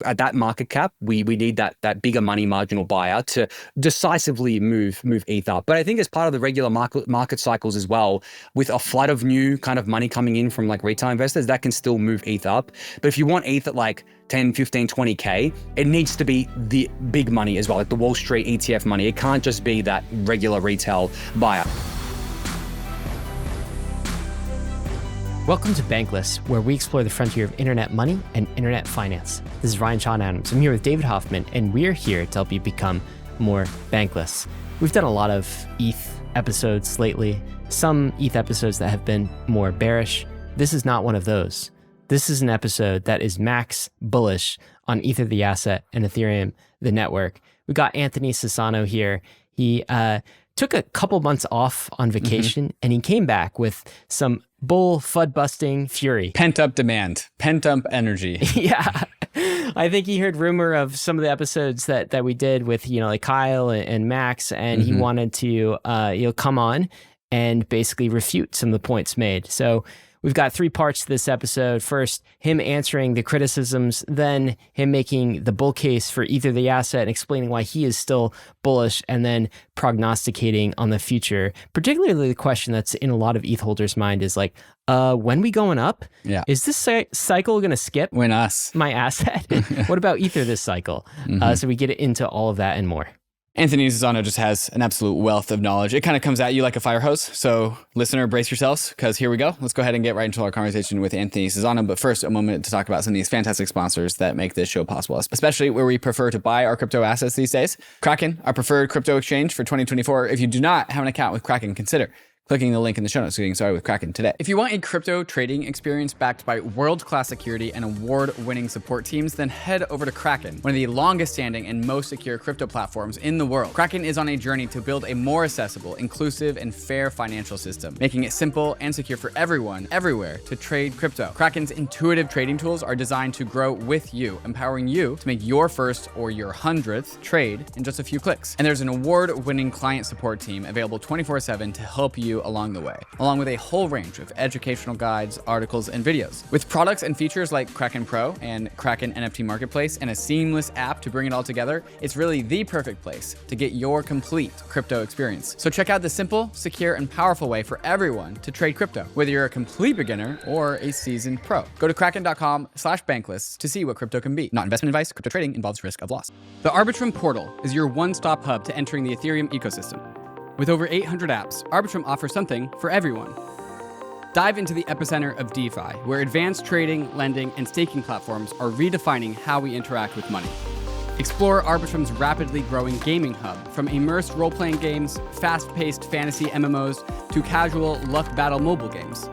at that market cap, we need that bigger money marginal buyer to decisively move ETH up. But I think as part of the regular market cycles as well, with a flood of new kind of money coming in from like retail investors, that can still move ETH up. But if you want ETH at like 10, 15, 20K, it needs to be the big money as well, like the Wall Street ETF money. It can't just be that regular retail buyer. Welcome to Bankless, where we explore the frontier of internet money and internet finance. This is Ryan Sean Adams. I'm here with David Hoffman, and we're here to help you become more bankless. We've done a lot of ETH episodes lately, some ETH episodes that have been more bearish. This is not one of those. This is an episode that is max bullish on Ether the asset and Ethereum the network. We got Anthony Sassano here. He took a couple months off on vacation, and he came back with some bull FUD-busting fury. Pent-up demand, pent-up energy. Yeah. I think he heard rumor of some of the episodes that we did with, like Kyle and Max, and he wanted to, come on and basically refute some of the points made. So we've got three parts to this episode. First, him answering the criticisms, then him making the bull case for Ether the asset and explaining why he is still bullish, and then prognosticating on the future. Particularly the question that's in a lot of ETH holders' mind is like, when we going up? Yeah. Is this cycle going to skip Win us. my asset? What about Ether this cycle? So we get into all of that and more. Anthony Sassano just has an absolute wealth of knowledge. It kind of comes at you like a fire hose. So listener, brace yourselves, because here we go. Let's go ahead and get right into our conversation with Anthony Sassano. But first, a moment to talk about some of these fantastic sponsors that make this show possible, especially where we prefer to buy our crypto assets these days. KRAKEN, our preferred crypto exchange for 2024. If you do not have an account with KRAKEN, consider clicking the link in the show notes so getting started with KRAKEN today. If you want a crypto trading experience backed by world-class security and award-winning support teams, then head over to KRAKEN, one of the longest-standing and most secure crypto platforms in the world. KRAKEN is on a journey to build a more accessible, inclusive, and fair financial system, making it simple and secure for everyone, everywhere, to trade crypto. KRAKEN's intuitive trading tools are designed to grow with you, empowering you to make your first or your 100th trade in just a few clicks. And there's an award-winning client support team available 24/7 to help you along the way, along with a whole range of educational guides, articles, and videos. With products and features like KRAKEN Pro and KRAKEN NFT Marketplace and a seamless app to bring it all together, it's really the perfect place to get your complete crypto experience. So check out the simple, secure, and powerful way for everyone to trade crypto, whether you're a complete beginner or a seasoned pro. Go to kraken.com/bankless to see what crypto can be. Not investment advice. Crypto trading involves risk of loss. The ARBITRUM portal is your one-stop hub to entering the Ethereum ecosystem. With over 800 apps, ARBITRUM offers something for everyone. Dive into the epicenter of DeFi, where advanced trading, lending, and staking platforms are redefining how we interact with money. Explore ARBITRUM's rapidly growing gaming hub, from immersed role-playing games, fast-paced fantasy MMOs, to casual luck battle mobile games.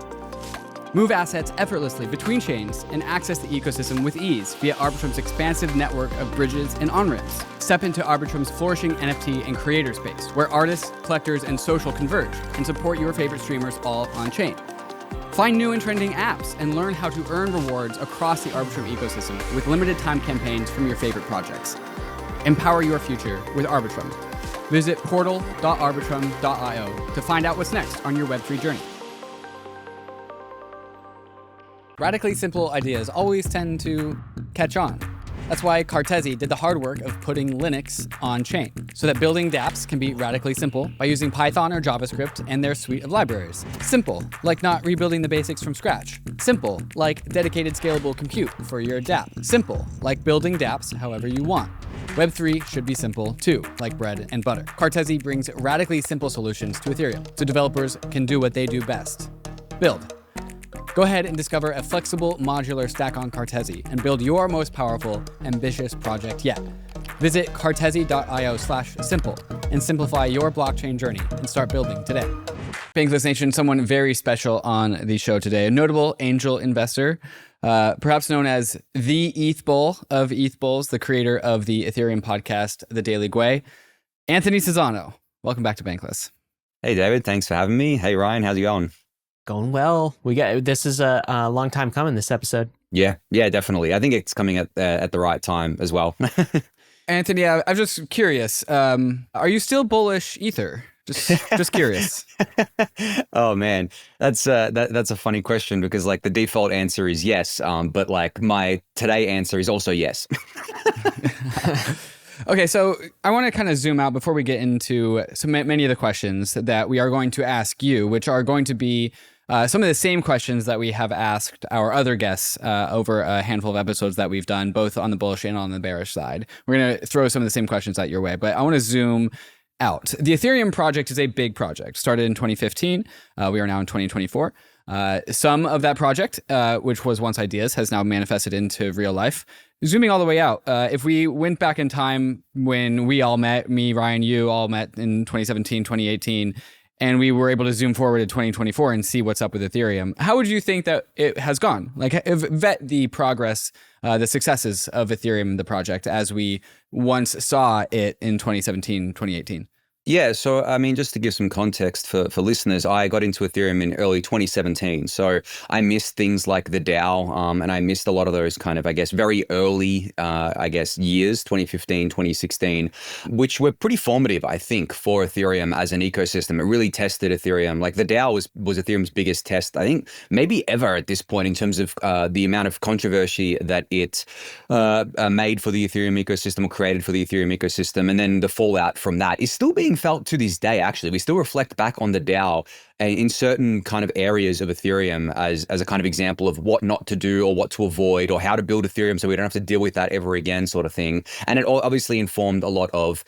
Move assets effortlessly between chains and access the ecosystem with ease via ARBITRUM's expansive network of bridges and on-ramps. Step into ARBITRUM's flourishing NFT and creator space, where artists, collectors, and social converge, and support your favorite streamers all on-chain. Find new and trending apps and learn how to earn rewards across the ARBITRUM ecosystem with limited time campaigns from your favorite projects. Empower your future with ARBITRUM. Visit portal.arbitrum.io to find out what's next on your Web3 journey. Radically simple ideas always tend to catch on. That's why CARTESI did the hard work of putting Linux on chain, so that building dApps can be radically simple by using Python or JavaScript and their suite of libraries. Simple, like not rebuilding the basics from scratch. Simple, like dedicated scalable compute for your dApp. Simple, like building dApps however you want. Web3 should be simple too, like bread and butter. CARTESI brings radically simple solutions to Ethereum, so developers can do what they do best: build. Go ahead and discover a flexible, modular stack on CARTESI and build your most powerful, ambitious project yet. Visit cartesi.io/simple and simplify your blockchain journey and start building today. Bankless Nation, someone very special on the show today, a notable angel investor, perhaps known as the ETH Bull of ETH Bulls, the creator of the Ethereum podcast, The Daily Gwei, Anthony Sassano. Welcome back to Bankless. Hey, David. Thanks for having me. Hey, Ryan. How's it going? Going well. This is a long time coming, this episode. Yeah, definitely. I think it's coming at the right time as well. Anthony, I'm just curious. Are you still bullish Ether? Just curious. Oh man, that's a funny question because like the default answer is yes, but like my today answer is also yes. Okay, so I want to kind of zoom out before we get into many of the questions that we are going to ask you, which are going to be some of the same questions that we have asked our other guests over a handful of episodes that we've done, both on the bullish and on the bearish side. We're going to throw some of the same questions at your way, but I want to zoom out. The Ethereum project is a big project. Started in 2015. We are now in 2024. Some of that project, which was once ideas, has now manifested into real life. Zooming all the way out, if we went back in time when we all met, me, Ryan, you all met in 2017, 2018, and we were able to zoom forward to 2024 and see what's up with Ethereum, how would you think that it has gone? Like, vet the progress, the successes of Ethereum, the project, as we once saw it in 2017, 2018. Yeah, so I mean, just to give some context for listeners, I got into Ethereum in early 2017. So I missed things like the DAO, and I missed a lot of those kind of, I guess, very early, years, 2015, 2016, which were pretty formative, I think, for Ethereum as an ecosystem. It really tested Ethereum. Like the DAO was Ethereum's biggest test, I think, maybe ever at this point in terms of the amount of controversy that it made for the Ethereum ecosystem or created for the Ethereum ecosystem. And then the fallout from that is still being felt to this day. Actually, we still reflect back on the DAO in certain kind of areas of Ethereum as a kind of example of what not to do or what to avoid or how to build Ethereum so we don't have to deal with that ever again, sort of thing. And it obviously informed a lot of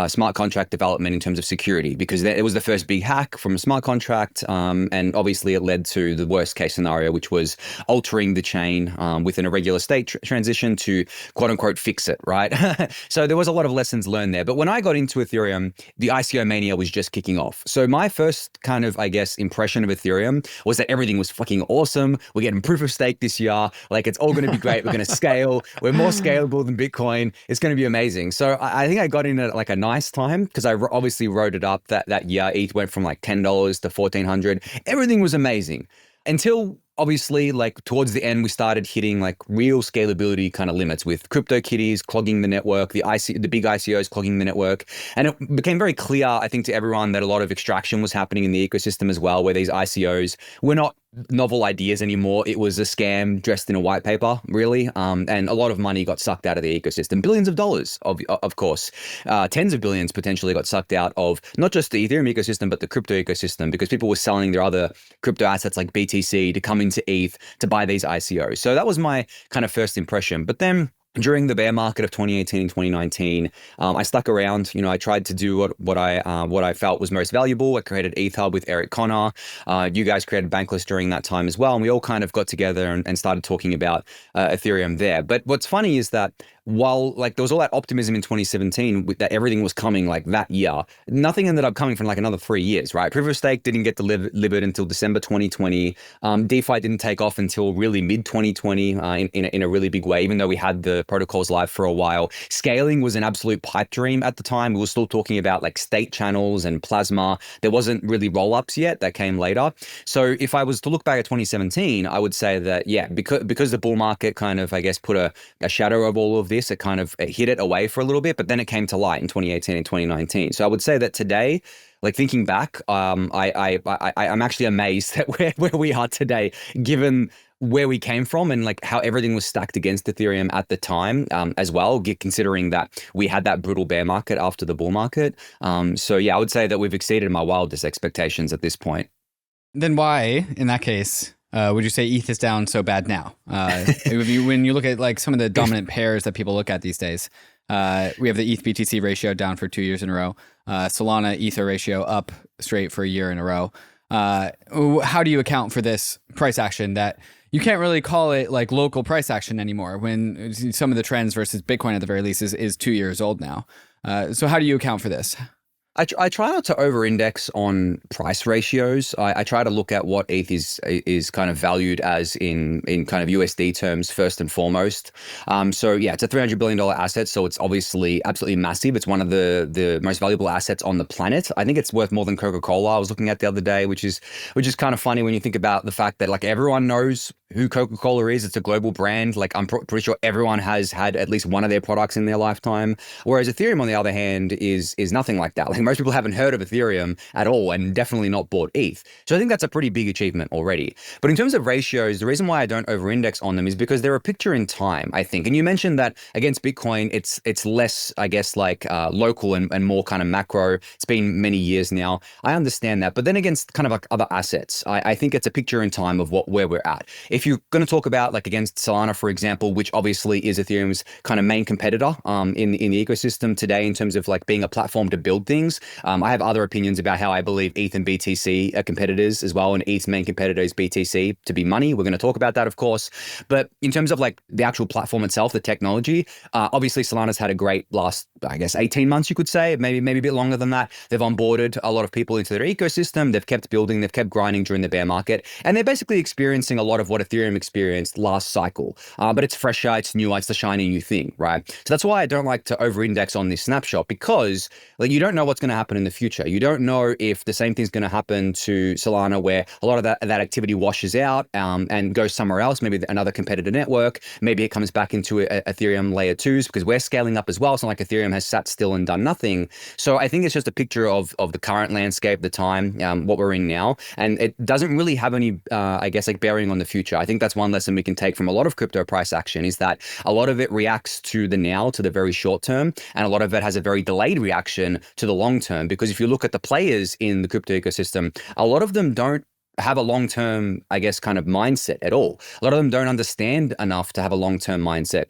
smart contract development in terms of security, because it was the first big hack from a smart contract, and obviously it led to the worst case scenario, which was altering the chain within a regular state transition to quote unquote fix it, right? So there was a lot of lessons learned there. But when I got into Ethereum, the ICO mania was just kicking off. So my first kind of, I guess, impression of Ethereum was that everything was fucking awesome. We're getting proof of stake this year. Like, it's all going to be great. We're going to scale. We're more scalable than Bitcoin. It's going to be amazing. So I think I got in at like a nice time because I obviously wrote it up that year. ETH went from like $10 to $1,400. Everything was amazing until obviously, like towards the end, we started hitting like real scalability kind of limits with CryptoKitties clogging the network, the big ICOs clogging the network. And it became very clear, I think, to everyone that a lot of extraction was happening in the ecosystem as well, where these ICOs were not novel ideas anymore. It was a scam dressed in a white paper, really. And a lot of money got sucked out of the ecosystem. Billions of dollars, of course. Tens of billions potentially got sucked out of not just the Ethereum ecosystem, but the crypto ecosystem, because people were selling their other crypto assets like BTC to come into ETH to buy these ICOs. So that was my kind of first impression. But then during the bear market of 2018 and 2019, I stuck around. You know, I tried to do what I felt was most valuable. I created ETH Hub with Eric Connor. You guys created Bankless during that time as well, and we all kind of got together and started talking about Ethereum there. But what's funny is that while like there was all that optimism in 2017 that everything was coming like that year, nothing ended up coming for like another 3 years, right? Proof of stake didn't get delivered until December 2020. DeFi didn't take off until really mid 2020 in a really big way, even though we had the protocols live for a while. Scaling was an absolute pipe dream at the time. We were still talking about like state channels and plasma. There wasn't really Rollups yet. That came later. So if I was to look back at 2017, I would say that, yeah, because the bull market kind of, I guess, put a shadow of all of this, it kind of hid it away for a little bit, but then it came to light in 2018 and 2019. So I would say that today, like thinking back, I'm actually amazed at where we are today, given where we came from and like how everything was stacked against Ethereum at the time, as well, considering that we had that brutal bear market after the bull market. So yeah, I would say that we've exceeded my wildest expectations at this point. Then why, in that case, would you say ETH is down so bad now? When you look at like some of the dominant pairs that people look at these days, we have the ETH BTC ratio down for 2 years in a row. Solana Ether ratio up straight for a year in a row. How do you account for this price action that you can't really call it like local price action anymore when some of the trends versus Bitcoin at the very least is 2 years old now? So how do you account for this? I try not to over-index on price ratios. I try to look at what ETH is kind of valued as in kind of USD terms first and foremost. So yeah, it's a $300 billion asset, so it's obviously absolutely massive. It's one of the most valuable assets on the planet. I think it's worth more than Coca-Cola. I was looking at the other day, which is kind of funny when you think about the fact that like everyone knows who Coca-Cola is. It's a global brand. Like I'm pretty sure everyone has had at least one of their products in their lifetime. Whereas Ethereum, on the other hand, is nothing like that. Like most people haven't heard of Ethereum at all, and definitely not bought ETH. So I think that's a pretty big achievement already. But in terms of ratios, the reason why I don't over-index on them is because they're a picture in time, I think. And you mentioned that against Bitcoin, it's less, I guess, like local and more kind of macro. It's been many years now. I understand that. But then against kind of like other assets, I think it's a picture in time of where we're at. If you're going to talk about like against Solana, for example, which obviously is Ethereum's kind of main competitor in the ecosystem today in terms of like being a platform to build things, I have other opinions about how I believe ETH and BTC are competitors as well, and ETH's main competitor is BTC to be money. We're going to talk about that, of course. But in terms of like the actual platform itself, the technology, obviously Solana's had a great last, I guess, 18 months, you could say, maybe a bit longer than that. They've onboarded a lot of people into their ecosystem. They've kept building, they've kept grinding during the bear market, and they're basically experiencing a lot of what Ethereum experienced last cycle. But it's fresher, it's newer, it's the shiny new thing, right? So that's why I don't like to over-index on this snapshot, because like you don't know what's going to happen in the future. You don't know if the same thing's going to happen to Solana, where a lot of that activity washes out and goes somewhere else, maybe another competitor network. Maybe it comes back into Ethereum layer 2s, because we're scaling up as well. It's not like Ethereum has sat still and done nothing. So I think it's just a picture of the current landscape, the time, what we're in now. And it doesn't really have any, I guess, like bearing on the future. I think that's one lesson we can take from a lot of crypto price action, is that a lot of it reacts to the now, to the very short term, and a lot of it has a very delayed reaction to the long term. Because if you look at the players in the crypto ecosystem, a lot of them don't have a long-term, I guess, kind of mindset at all. A lot of them don't understand enough to have a long-term mindset,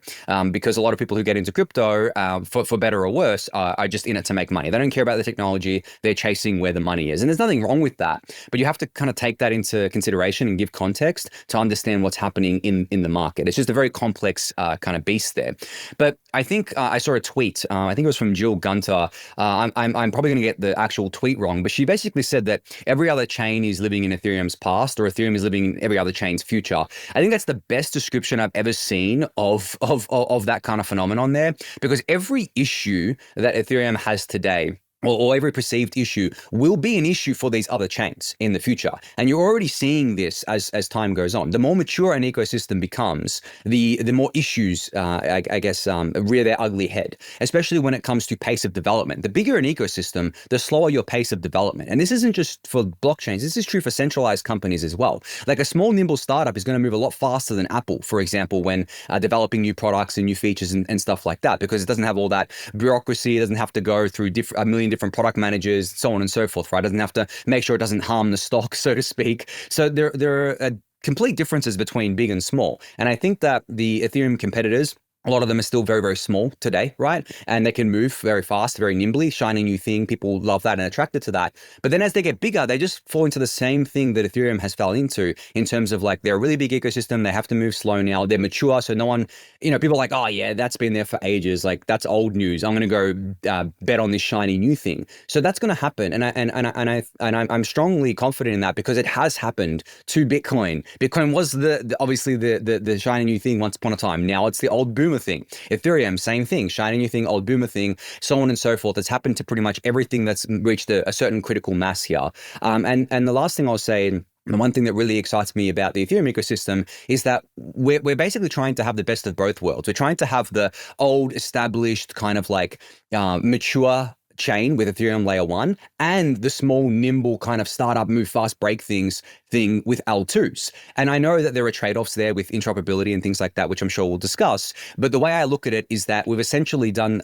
because a lot of people who get into crypto, for better or worse, are just in it to make money. They don't care about the technology. They're chasing where the money is. And there's nothing wrong with that. But you have to kind of take that into consideration and give context to understand what's happening in the market. It's just a very complex kind of beast there. But I think I saw a tweet. I think it was from Jill Gunter. I'm probably going to get the actual tweet wrong, but she basically said that every other chain is living in Ethereum's past, or Ethereum is living in every other chain's future. I think that's the best description I've ever seen of that kind of phenomenon there, because every issue that Ethereum has today, or every perceived issue, will be an issue for these other chains in the future. And you're already seeing this as time goes on. The more mature an ecosystem becomes, the more issues, I guess, rear their ugly head, especially when it comes to pace of development. The bigger an ecosystem, the slower your pace of development. And this isn't just for blockchains. This is true for centralized companies as well. Like a small, nimble startup is going to move a lot faster than Apple, for example, when developing new products and new features and stuff like that, because it doesn't have all that bureaucracy. It doesn't have to go through a million different product managers, so on and so forth, right? It doesn't have to make sure it doesn't harm the stock, so to speak. So there are complete differences between big and small. And I think that the Ethereum competitors, a lot of them are still very, very small today, right? And they can move very fast, very nimbly, shiny new thing. People love that and are attracted to that. But then as they get bigger, they just fall into the same thing that Ethereum has fell into, in terms of like, they're a really big ecosystem. They have to move slow now. They're mature. So no one, people are like, oh yeah, that's been there for ages. Like that's old news. I'm going to go bet on this shiny new thing. So that's going to happen. And I'm strongly confident in that, because it has happened to Bitcoin. Bitcoin was obviously the shiny new thing once upon a time. Now it's the old boomer thing. Ethereum, same thing, shiny new thing, old boomer thing, so on and so forth. It's happened to pretty much everything that's reached a certain critical mass here. And the last thing I'll say, the one thing that really excites me about the Ethereum ecosystem, is that we're basically trying to have the best of both worlds. We're trying to have the old, established, kind of like mature chain with Ethereum layer 1, and the small, nimble kind of startup, move fast, break things thing with L2s. And I know that there are trade-offs there with interoperability and things like that, which I'm sure we'll discuss. But the way I look at it is that we've essentially done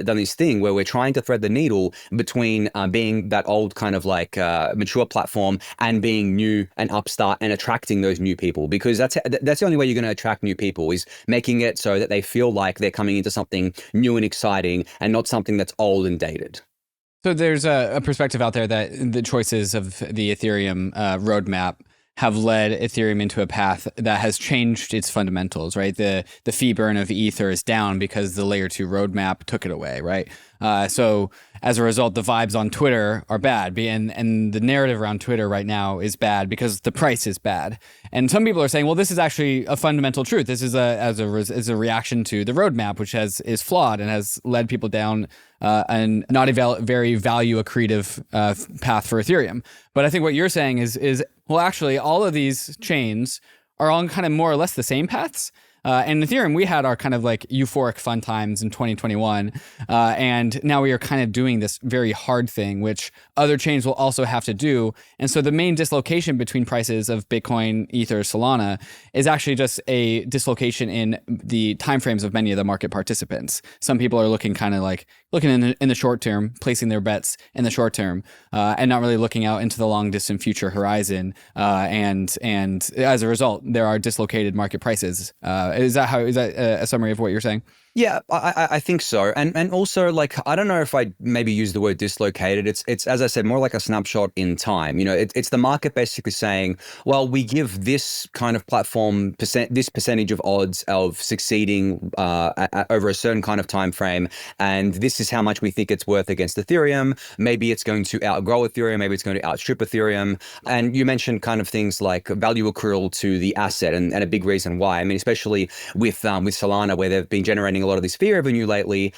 this thing where we're trying to thread the needle between being that old kind of like mature platform and being new and upstart and attracting those new people, because that's the only way you're going to attract new people, is making it so that they feel like they're coming into something new and exciting and not something that's old and dated. So there's a perspective out there that the choices of the Ethereum roadmap have led Ethereum into a path that has changed its fundamentals, right? The fee burn of Ether is down because the layer 2 roadmap took it away, right? So as a result, the vibes on Twitter are bad, and the narrative around Twitter right now is bad because the price is bad. And some people are saying, well, this is actually a fundamental truth. This is a reaction to the roadmap, which is flawed and has led people down and not a very value accretive path for Ethereum. But I think what you're saying is well, actually, all of these chains are on kind of more or less the same paths. And Ethereum, we had our kind of like euphoric fun times in 2021. And now we are kind of doing this very hard thing, which other chains will also have to do. And so the main dislocation between prices of Bitcoin, Ether, Solana is actually just a dislocation in the timeframes of many of the market participants. Some people are looking kind of like looking in the short term, placing their bets in the short term, and not really looking out into the long distant future horizon. And as a result, there are dislocated market prices. Is that a summary of what you're saying? Yeah, I think so. And also, like, I don't know if I'd maybe use the word dislocated. It's as I said, more like a snapshot in time. You know, it's the market basically saying, well, we give this kind of platform this percentage of odds of succeeding over a certain kind of time frame, and this is how much we think it's worth against Ethereum. Maybe it's going to outgrow Ethereum, maybe it's going to outstrip Ethereum. And you mentioned kind of things like value accrual to the asset, and a big reason why. I mean, especially with Solana, where they've been generating a lot of this fee revenue lately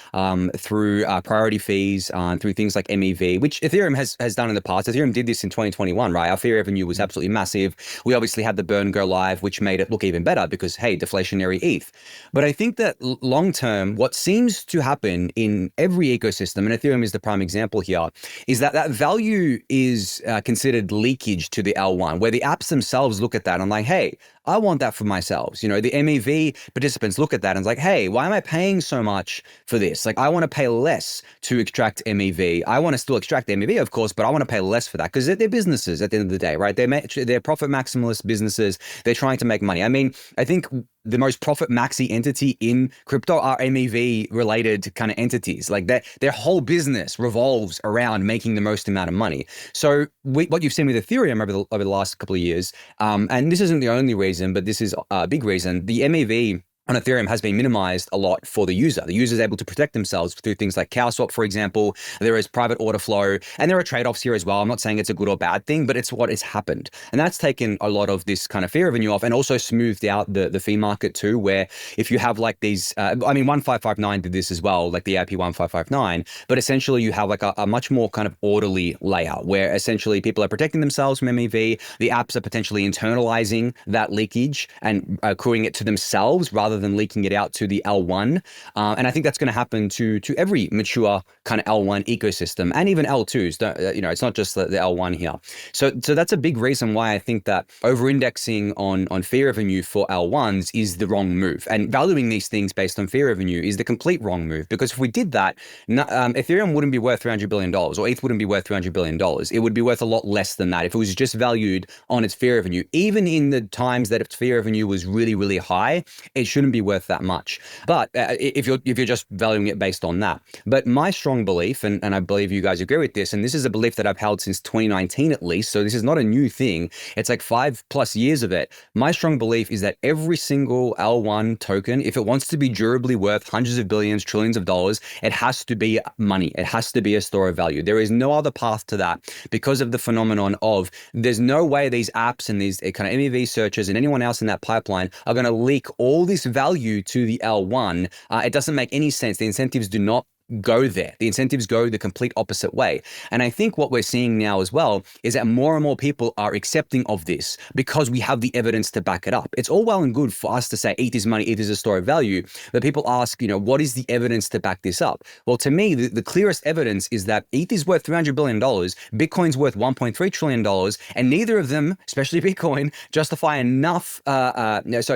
through priority fees, through things like MEV, which Ethereum has done in the past. Ethereum did this in 2021, right? Our fee revenue was absolutely massive. We obviously had the burn go live, which made it look even better because, hey, deflationary ETH. But I think that long term, what seems to happen in every ecosystem, and Ethereum is the prime example here, is that value is considered leakage to the L1, where the apps themselves look at that and like, hey, I want that for myself. You know, the MEV participants look at that and it's like, hey, why am I paying so much for this? Like, I want to pay less to extract MEV. I want to still extract MEV, of course, but I want to pay less for that because they're businesses at the end of the day, right? They're profit maximalist businesses. They're trying to make money. I mean, I think the most profit maxi entity in crypto are MEV related kind of entities. Like their whole business revolves around making the most amount of money. So what you've seen with Ethereum over the last couple of years, and this isn't the only reason, but this is a big reason, the MEV on Ethereum has been minimized a lot for the user. The user is able to protect themselves through things like cow swap, for example. There is private order flow, and there are trade-offs here as well. I'm not saying it's a good or bad thing, but it's what has happened. And that's taken a lot of this kind of fee revenue off and also smoothed out the fee market too, where if you have like these, I mean, 1559 did this as well, like the IP 1559, but essentially you have like a much more kind of orderly layout where essentially people are protecting themselves from MEV. The apps are potentially internalizing that leakage and accruing it to themselves rather than leaking it out to the L1. And I think that's going to happen to every mature kind of L1 ecosystem and even L2s. You know, it's not just the L1 here. So that's a big reason why I think that over-indexing on fee revenue for L1s is the wrong move. And valuing these things based on fee revenue is the complete wrong move. Because if we did that, Ethereum wouldn't be worth $300 billion or ETH wouldn't be worth $300 billion. It would be worth a lot less than that if it was just valued on its fee revenue. Even in the times that its fee revenue was really, really high, it shouldn't be worth that much. But if you're just valuing it based on that. But my strong belief, and I believe you guys agree with this, and this is a belief that I've held since 2019 at least, so this is not a new thing. It's like 5+ years of it. My strong belief is that every single L1 token, if it wants to be durably worth hundreds of billions, trillions of dollars, it has to be money. It has to be a store of value. There is no other path to that because of the phenomenon of there's no way these apps and these kind of MEV searchers and anyone else in that pipeline are going to leak all this value to the L1. It doesn't make any sense. The incentives do not go there. The incentives go the complete opposite way. And I think what we're seeing now as well is that more and more people are accepting of this because we have the evidence to back it up. It's all well and good for us to say ETH is money, ETH is a store of value, but people ask, you know, what is the evidence to back this up? Well, to me, the clearest evidence is that ETH is worth $300 billion, Bitcoin's worth $1.3 trillion, and neither of them, especially Bitcoin, justify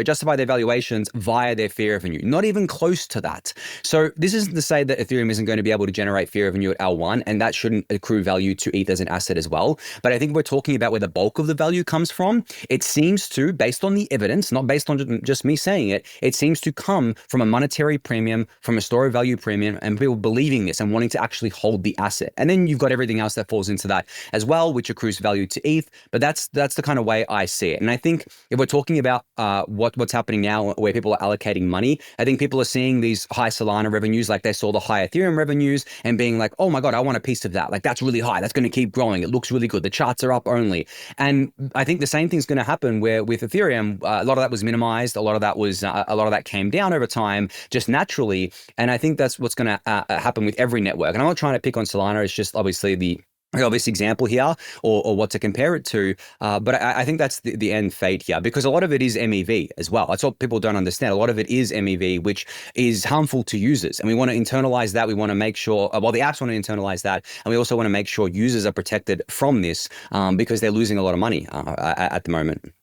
justify their valuations via their fee revenue. Not even close to that. So this isn't to say that Ethereum isn't going to be able to generate fee revenue at L1, and that shouldn't accrue value to ETH as an asset as well. But I think we're talking about where the bulk of the value comes from. It seems to, based on the evidence, not based on just me saying it, it seems to come from a monetary premium, from a store of value premium, and people believing this and wanting to actually hold the asset. And then you've got everything else that falls into that as well, which accrues value to ETH. But that's the kind of way I see it. And I think if we're talking about what's happening now, where people are allocating money, I think people are seeing these high Solana revenues, like they saw the high Ethereum revenues, and being like, oh my God, I want a piece of that. Like, that's really high. That's going to keep growing. It looks really good. The charts are up only. And I think the same thing's going to happen where with Ethereum, a lot of that was minimized. A lot of that came down over time, just naturally. And I think that's what's going to happen with every network. And I'm not trying to pick on Solana. It's just obviously the obvious example here or what to compare it to. But I think that's the end fate here, because a lot of it is MEV as well. That's what people don't understand. A lot of it is MEV, which is harmful to users. And we want to internalize that. We want to make sure, well, the apps want to internalize that. And we also want to make sure users are protected from this because they're losing a lot of money at the moment.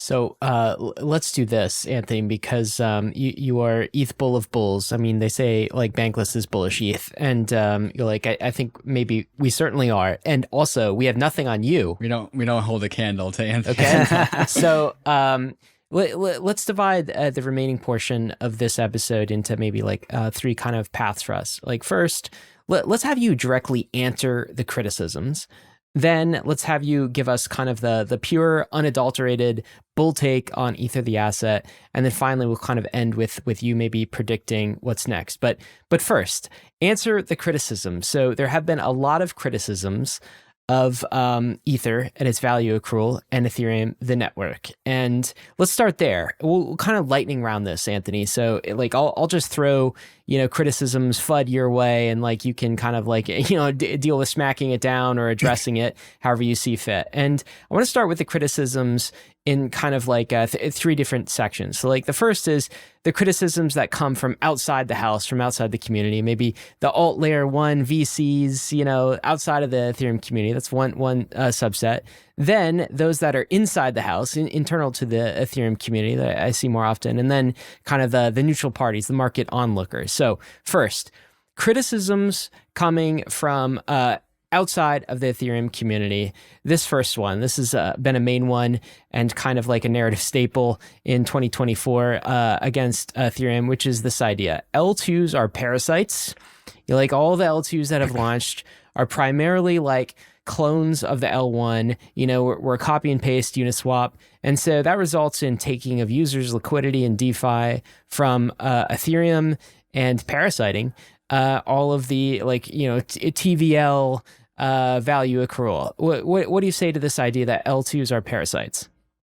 So let's do this, Anthony, because you are ETH bull of bulls. I mean, they say like Bankless is bullish ETH, and you're like, I think maybe we certainly are. And also, we have nothing on you. We don't hold a candle to Anthony. Okay. So let's divide the remaining portion of this episode into maybe like three kind of paths for us. Like first, let's have you directly answer the criticisms. Then let's have you give us kind of the pure, unadulterated bull take on Ether the asset, and then finally we'll kind of end with you maybe predicting what's next. But first, answer the criticism. So there have been a lot of criticisms of Ether and its value accrual and Ethereum, the network. And let's start there. We'll kind of lightning round this, Anthony. So like I'll just throw, criticisms FUD your way, and like you can kind of like, deal with smacking it down or addressing it however you see fit. And I want to start with the criticisms in kind of like three different sections. So like the first is the criticisms that come from outside the house, from outside the community, maybe the alt layer 1 VCs, outside of the Ethereum community. That's one subset. Then those that are inside the house, internal to the Ethereum community that I see more often. And then kind of the neutral parties, the market onlookers. So first, criticisms coming from outside of the Ethereum community. This first one, this has been a main one and kind of like a narrative staple in 2024 against Ethereum, which is this idea. L2s are parasites. Like all the L2s that have launched are primarily like clones of the L1. We're copy and paste Uniswap. And so that results in taking of users' liquidity and DeFi from Ethereum and parasiting all of the TVL value accrual. What do you say to this idea that L2s are parasites?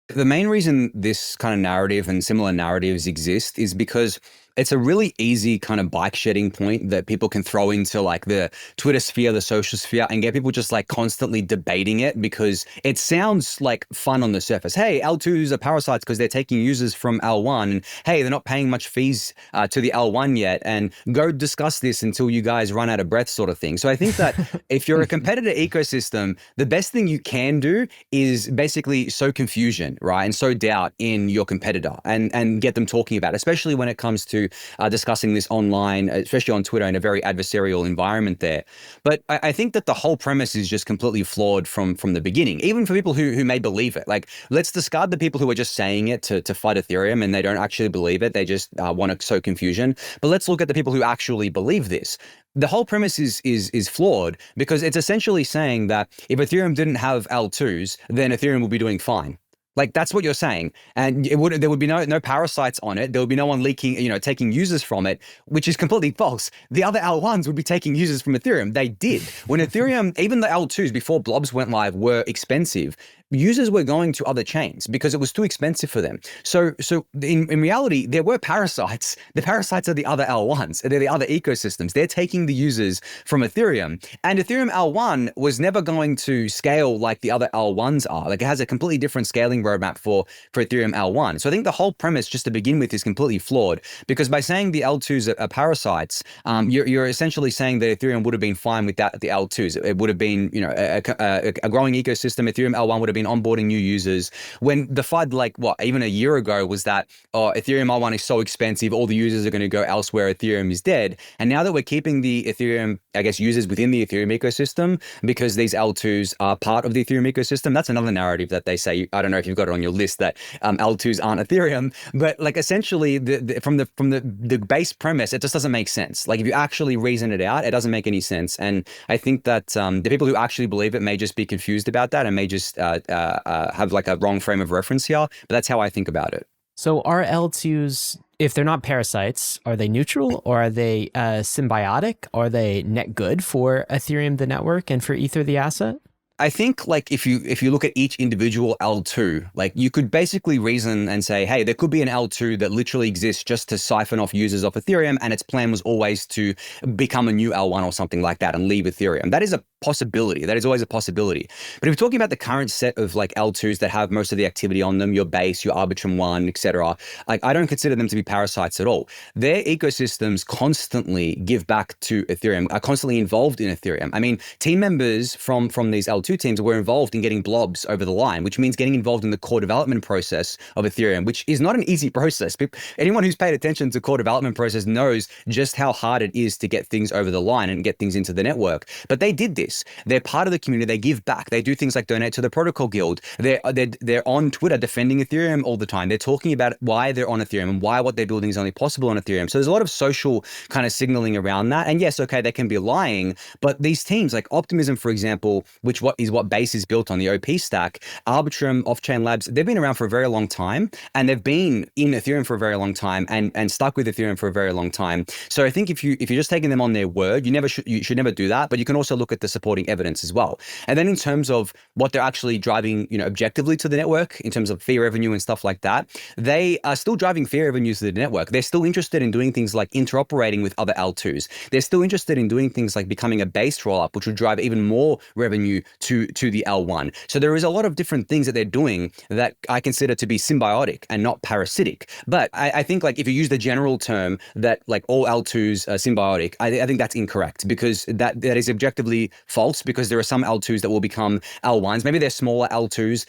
The main reason this kind of narrative and similar narratives exist is because it's a really easy kind of bike shedding point that people can throw into like the Twitter sphere, the social sphere, and get people just like constantly debating it because it sounds like fun on the surface. Hey, L2s are parasites because they're taking users from L1. And hey, they're not paying much fees to the L1 yet. And go discuss this until you guys run out of breath sort of thing. So I think that if you're a competitor ecosystem, the best thing you can do is basically sow confusion, right? And sow doubt in your competitor and get them talking about it, especially when it comes to discussing this online, especially on Twitter in a very adversarial environment there. But I think that the whole premise is just completely flawed from the beginning, even for people who may believe it. Like, let's discard the people who are just saying it to fight Ethereum and they don't actually believe it. They just want to sow confusion. But let's look at the people who actually believe this. The whole premise is flawed because it's essentially saying that if Ethereum didn't have L2s, then Ethereum would be doing fine. Like, that's what you're saying. And there would be no parasites on it. There would be no one leaking, taking users from it, which is completely false. The other L1s would be taking users from Ethereum. They did. When Ethereum, even the L2s before blobs went live were expensive, users were going to other chains because it was too expensive for them. So in reality, there were parasites. The parasites are the other L1s. They're the other ecosystems. They're taking the users from Ethereum. And Ethereum L1 was never going to scale like the other L1s are. Like, it has a completely different scaling roadmap for Ethereum L1. So I think the whole premise just to begin with is completely flawed because by saying the L2s are parasites, you're essentially saying that Ethereum would have been fine without the L2s. It would have been, a growing ecosystem. Ethereum L1 would have been onboarding new users, when the FUD even a year ago was that Ethereum L1 is so expensive, all the users are going to go elsewhere, Ethereum is dead. And now that we're keeping the Ethereum, users within the Ethereum ecosystem because these L2s are part of the Ethereum ecosystem, that's another narrative that they say. I don't know if you've got it on your list that L2s aren't Ethereum, but like essentially from the base premise, it just doesn't make sense. Like, if you actually reason it out, it doesn't make any sense. And I think that the people who actually believe it may just be confused about that and may just have like a wrong frame of reference here, but that's how I think about it. So are L2s, if they're not parasites, are they neutral or are they symbiotic? Are they net good for Ethereum, the network, and for Ether, the asset? I think like if you look at each individual L2, like you could basically reason and say, hey, there could be an L2 that literally exists just to siphon off users off Ethereum, and its plan was always to become a new L1 or something like that and leave Ethereum. That is a possibility. That is always a possibility. But if we're talking about the current set of like L2s that have most of the activity on them, your base, your Arbitrum 1, etc., like I don't consider them to be parasites at all. Their ecosystems constantly give back to Ethereum, are constantly involved in Ethereum. I mean, team members from these L2 teams were involved in getting blobs over the line, which means getting involved in the core development process of Ethereum, which is not an easy process. Anyone who's paid attention to core development process knows just how hard it is to get things over the line and get things into the network. But they did this. They're part of the community. They give back. They do things like donate to the protocol guild. They're on Twitter defending Ethereum all the time. They're talking about why they're on Ethereum and why what they're building is only possible on Ethereum. So there's a lot of social kind of signaling around that. And yes, okay, they can be lying, but these teams like Optimism, for example, which what Base is built on, the OP stack, Arbitrum, Off-Chain Labs, they've been around for a very long time, and they've been in Ethereum for a very long time and stuck with Ethereum for a very long time. So I think if you're just taking them on their word, you should never do that. But you can also look at the supporting evidence as well. And then in terms of what they're actually driving, objectively to the network in terms of fee revenue and stuff like that, they are still driving fee revenues to the network. They're still interested in doing things like interoperating with other L2s. They're still interested in doing things like becoming a base rollup, which would drive even more revenue to the L1. So there is a lot of different things that they're doing that I consider to be symbiotic and not parasitic. But I think like if you use the general term that like all L2s are symbiotic, I think that's incorrect, because that is objectively false, because there are some L2s that will become L1s. Maybe they're smaller L2s,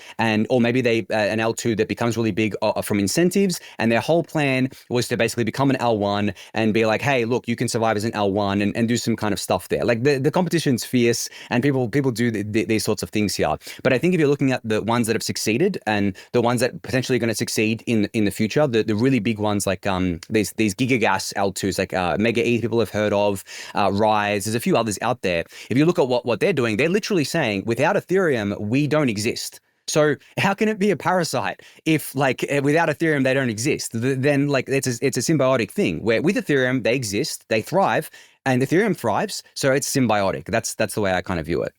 or maybe they an L2 that becomes really big from incentives, and their whole plan was to basically become an L1 and be like, hey, look, you can survive as an L1 and do some kind of stuff there. Like the competition's fierce, and people do these sorts of things here. But I think if you're looking at the ones that have succeeded and the ones that potentially are going to succeed in the future, the really big ones like these gigagas L2s, like Mega ETH, people have heard of, Rise. There's a few others out there. If you look at what they're doing, they're literally saying, without Ethereum, we don't exist. So how can it be a parasite if like without Ethereum, they don't exist? Then like it's a symbiotic thing where with Ethereum, they exist, they thrive, and Ethereum thrives. So it's symbiotic. That's the way I kind of view it.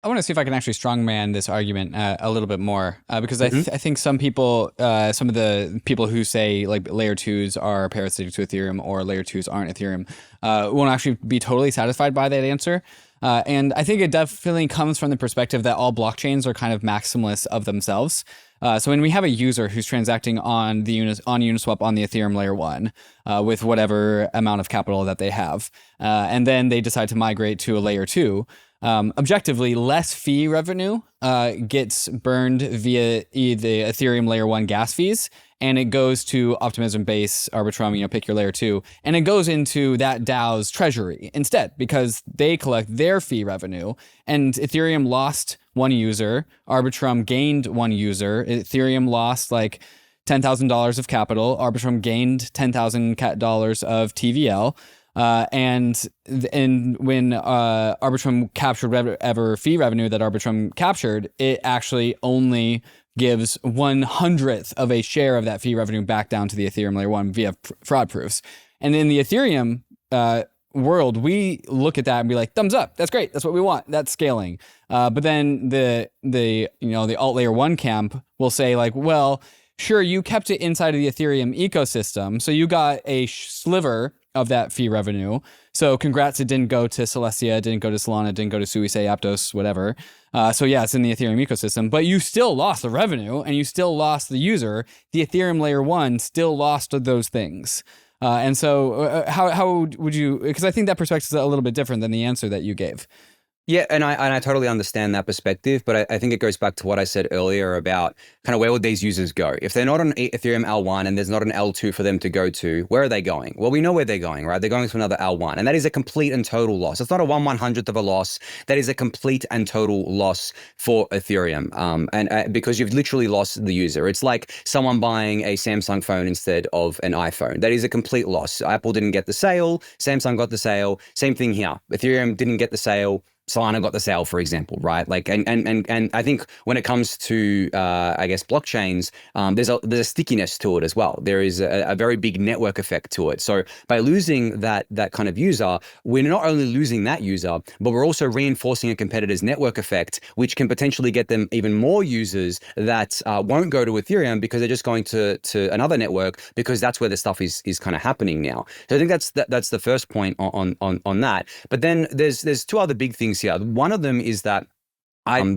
I want to see if I can actually strongman this argument a little bit more, because I think some people, some of the people who say like layer 2s are parasitic to Ethereum or layer 2s aren't Ethereum, won't actually be totally satisfied by that answer. And I think it definitely comes from the perspective that all blockchains are kind of maximalists of themselves. So when we have a user who's transacting on Uniswap on the Ethereum layer 1 with whatever amount of capital that they have, and then they decide to migrate to a layer 2, objectively, less fee revenue gets burned via the Ethereum layer 1 gas fees, and it goes to Optimism Base, Arbitrum, pick your layer 2, and it goes into that DAO's treasury instead, because they collect their fee revenue, and Ethereum lost one user, Arbitrum gained one user, Ethereum lost like $10,000 of capital, Arbitrum gained $10,000 of TVL. And when Arbitrum captured whatever fee revenue that Arbitrum captured, it actually only gives 1/100th of a share of that fee revenue back down to the Ethereum layer 1 via fraud proofs. And in the Ethereum world, we look at that and be like, thumbs up, that's great, that's what we want, that's scaling. But then the alt layer 1 camp will say like, well, sure, you kept it inside of the Ethereum ecosystem, so you got a sliver of that fee revenue. So congrats, it didn't go to Celestia, it didn't go to Solana, it didn't go to Suisse, Aptos, whatever. So yeah, it's in the Ethereum ecosystem, but you still lost the revenue and you still lost the user. The Ethereum layer 1 still lost those things. And so how would you, because I think that perspective is a little bit different than the answer that you gave. Yeah, and I totally understand that perspective, but I think it goes back to what I said earlier about kind of where would these users go? If they're not on Ethereum L1 and there's not an L2 for them to go to, where are they going? Well, we know where they're going, right? They're going to another L1, and that is a complete and total loss. It's not a 1/100th of a loss. That is a complete and total loss for Ethereum, and because you've literally lost the user. It's like someone buying a Samsung phone instead of an iPhone. That is a complete loss. Apple didn't get the sale. Samsung got the sale. Same thing here. Ethereum didn't get the sale. Solana got the sale, for example, right? Like, and I think when it comes to, I guess, blockchains, there's a stickiness to it as well. There is a very big network effect to it. So by losing that kind of user, we're not only losing that user, but we're also reinforcing a competitor's network effect, which can potentially get them even more users that won't go to Ethereum because they're just going to another network, because that's where the stuff is kind of happening now. So I think that's the first point on that. But then there's two other big things things here. One of them is that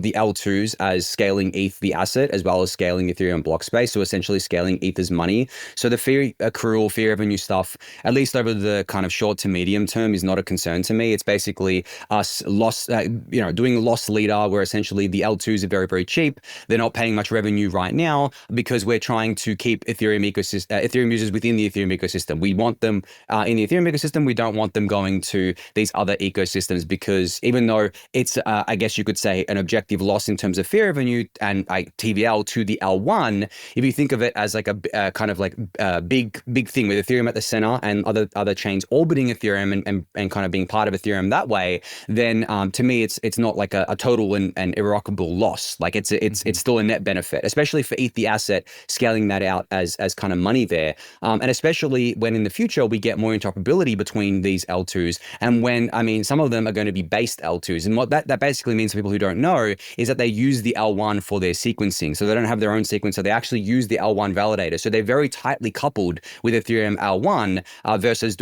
the L2s as scaling ETH, the asset, as well as scaling Ethereum block space. So essentially scaling ETH as money. So the fee accrual, fee revenue stuff, at least over the kind of short to medium term, is not a concern to me. It's basically us doing loss leader, where essentially the L2s are very, very cheap. They're not paying much revenue right now because we're trying to keep Ethereum users within the Ethereum ecosystem. We want them in the Ethereum ecosystem. We don't want them going to these other ecosystems, because even though it's, I guess you could say, an objective loss in terms of fee revenue and TVL to the L1, if you think of it as like a kind of like a big thing with Ethereum at the center and other chains orbiting Ethereum and kind of being part of Ethereum that way, then to me it's not like a total and irrevocable loss. Like it's still a net benefit, especially for ETH the asset, scaling that out as kind of money there, and especially when in the future we get more interoperability between these L2s, and when some of them are going to be based L2s, and what that basically means for people who don't know is that they use the L1 for their sequencing. So they don't have their own sequencer. They actually use the L1 validator. So they're very tightly coupled with Ethereum L1 versus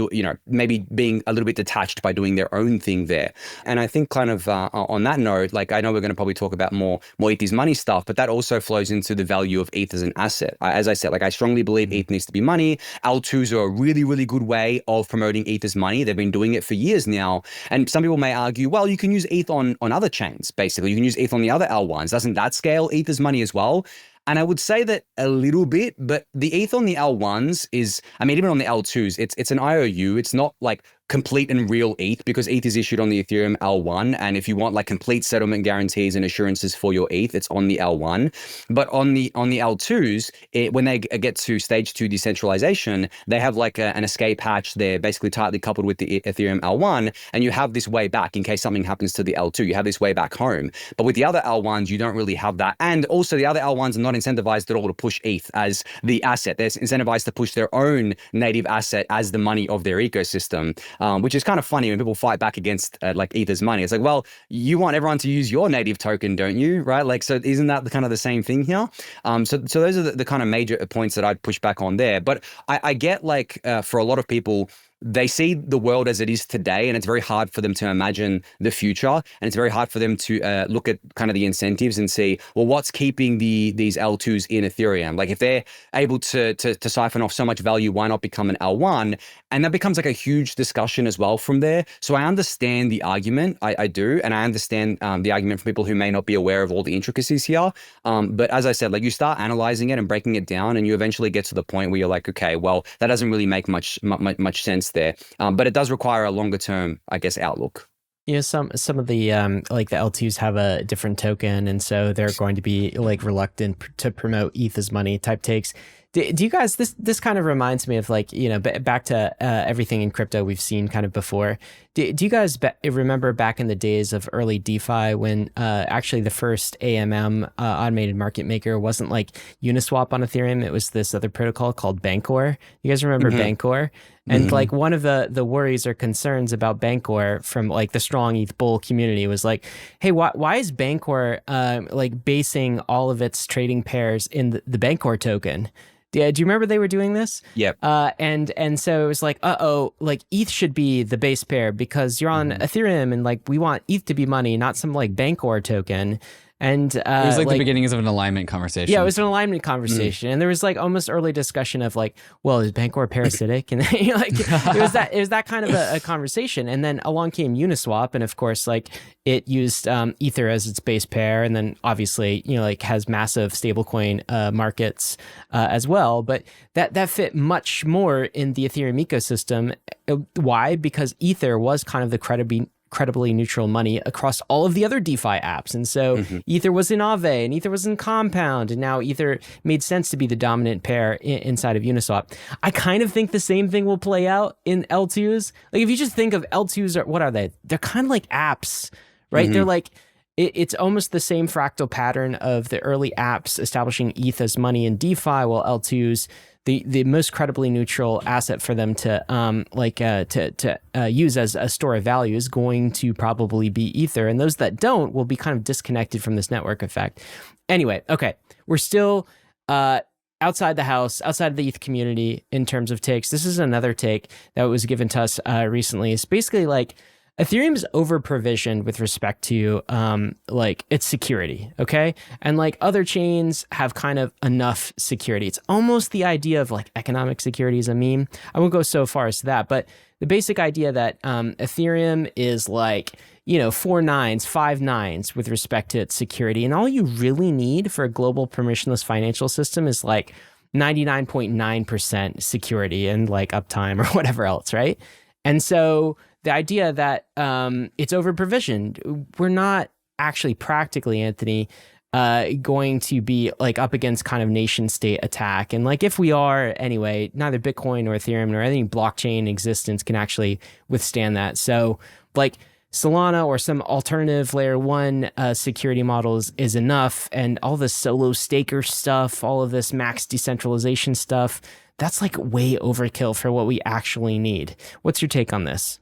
maybe being a little bit detached by doing their own thing there. And I think kind of on that note, like I know we're going to probably talk about more ETH is money stuff, but that also flows into the value of ETH as an asset. As I said, like I strongly believe ETH needs to be money. L2s are a really, really good way of promoting ETH as money. They've been doing it for years now. And some people may argue, well, you can use ETH on other chains, basically. You can use ETH on the other L1s. Doesn't that scale ETH as money as well? And I would say that a little bit, but the ETH on the L1s is, even on the L2s, it's an IOU. It's not like complete and real ETH, because ETH is issued on the Ethereum L1. And if you want like complete settlement guarantees and assurances for your ETH, it's on the L1. But on the L2s, when they get to stage 2 decentralization, they have like an escape hatch. They're basically tightly coupled with the Ethereum L1. And you have this way back in case something happens to the L2. You have this way back home. But with the other L1s, you don't really have that. And also the other L1s are not incentivized at all to push ETH as the asset. They're incentivized to push their own native asset as the money of their ecosystem. Which is kind of funny when people fight back against like ETH as money. It's like, well, you want everyone to use your native token, don't you? Right? Like, so isn't that the kind of the same thing here? So those are the kind of major points that I'd push back on there. But I get like for a lot of people, they see the world as it is today, and it's very hard for them to imagine the future, and it's very hard for them to look at kind of the incentives and see, well, what's keeping these L2s in Ethereum? Like if they're able to siphon off so much value, why not become an L1? And that becomes like a huge discussion as well from there. So I understand the argument, I do, and I understand the argument from people who may not be aware of all the intricacies here. But as I said, like you start analyzing it and breaking it down, and you eventually get to the point where you're like, okay, well, that doesn't really make much sense there, but it does require a longer term, I guess, outlook. Some of the like the L2s have a different token, and so they're going to be like reluctant to promote ETH as money type takes. Do you guys, this kind of reminds me of like, back to everything in crypto we've seen kind of before. Do you guys remember back in the days of early DeFi when actually the first AMM automated market maker wasn't like Uniswap on Ethereum? It was this other protocol called Bancor. You guys remember Bancor? And like one of the worries or concerns about Bancor from like the strong ETH Bull community was like, hey, why is Bancor like basing all of its trading pairs in the Bancor token? Yeah, do you remember they were doing this? Yep. And so it was like, like ETH should be the base pair because you're on Ethereum, and like we want ETH to be money, not some like Bancor token. And it was like the beginnings of an alignment conversation. Yeah, it was an alignment conversation, and there was like almost early discussion of like, well, is Bancor parasitic? And like it was that kind of a conversation. And then along came Uniswap, and of course, like it used Ether as its base pair, and then obviously like has massive stablecoin markets as well. But that fit much more in the Ethereum ecosystem. Why? Because Ether was kind of the credibly neutral money across all of the other DeFi apps. And so Ether was in Aave, and Ether was in Compound, and now Ether made sense to be the dominant pair inside of Uniswap. I kind of think the same thing will play out in L2s. Like if you just think of L2s, what are they? They're kind of like apps, right? They're like, it's almost the same fractal pattern of the early apps establishing ETH as money in DeFi, while L2s, the most credibly neutral asset for them to use as a store of value is going to probably be Ether, and those that don't will be kind of disconnected from this network effect. Anyway, okay, we're still outside the house, outside of the ETH community in terms of takes. This is another take that was given to us recently. It's basically like Ethereum's over provisioned with respect to like its security, okay? And like other chains have kind of enough security. It's almost the idea of like economic security is a meme. I won't go so far as that, but the basic idea that Ethereum is like, 4 nines, 5 nines with respect to its security. And all you really need for a global permissionless financial system is like 99.9% security and like uptime or whatever else, right? And so the idea that it's over provisioned, we're not actually practically, Anthony, going to be like up against kind of nation state attack. And like if we are anyway, neither Bitcoin nor Ethereum nor any blockchain existence can actually withstand that. So like Solana or some alternative layer 1 security models is enough. And all this solo staker stuff, all of this max decentralization stuff, that's like way overkill for what we actually need. What's your take on this?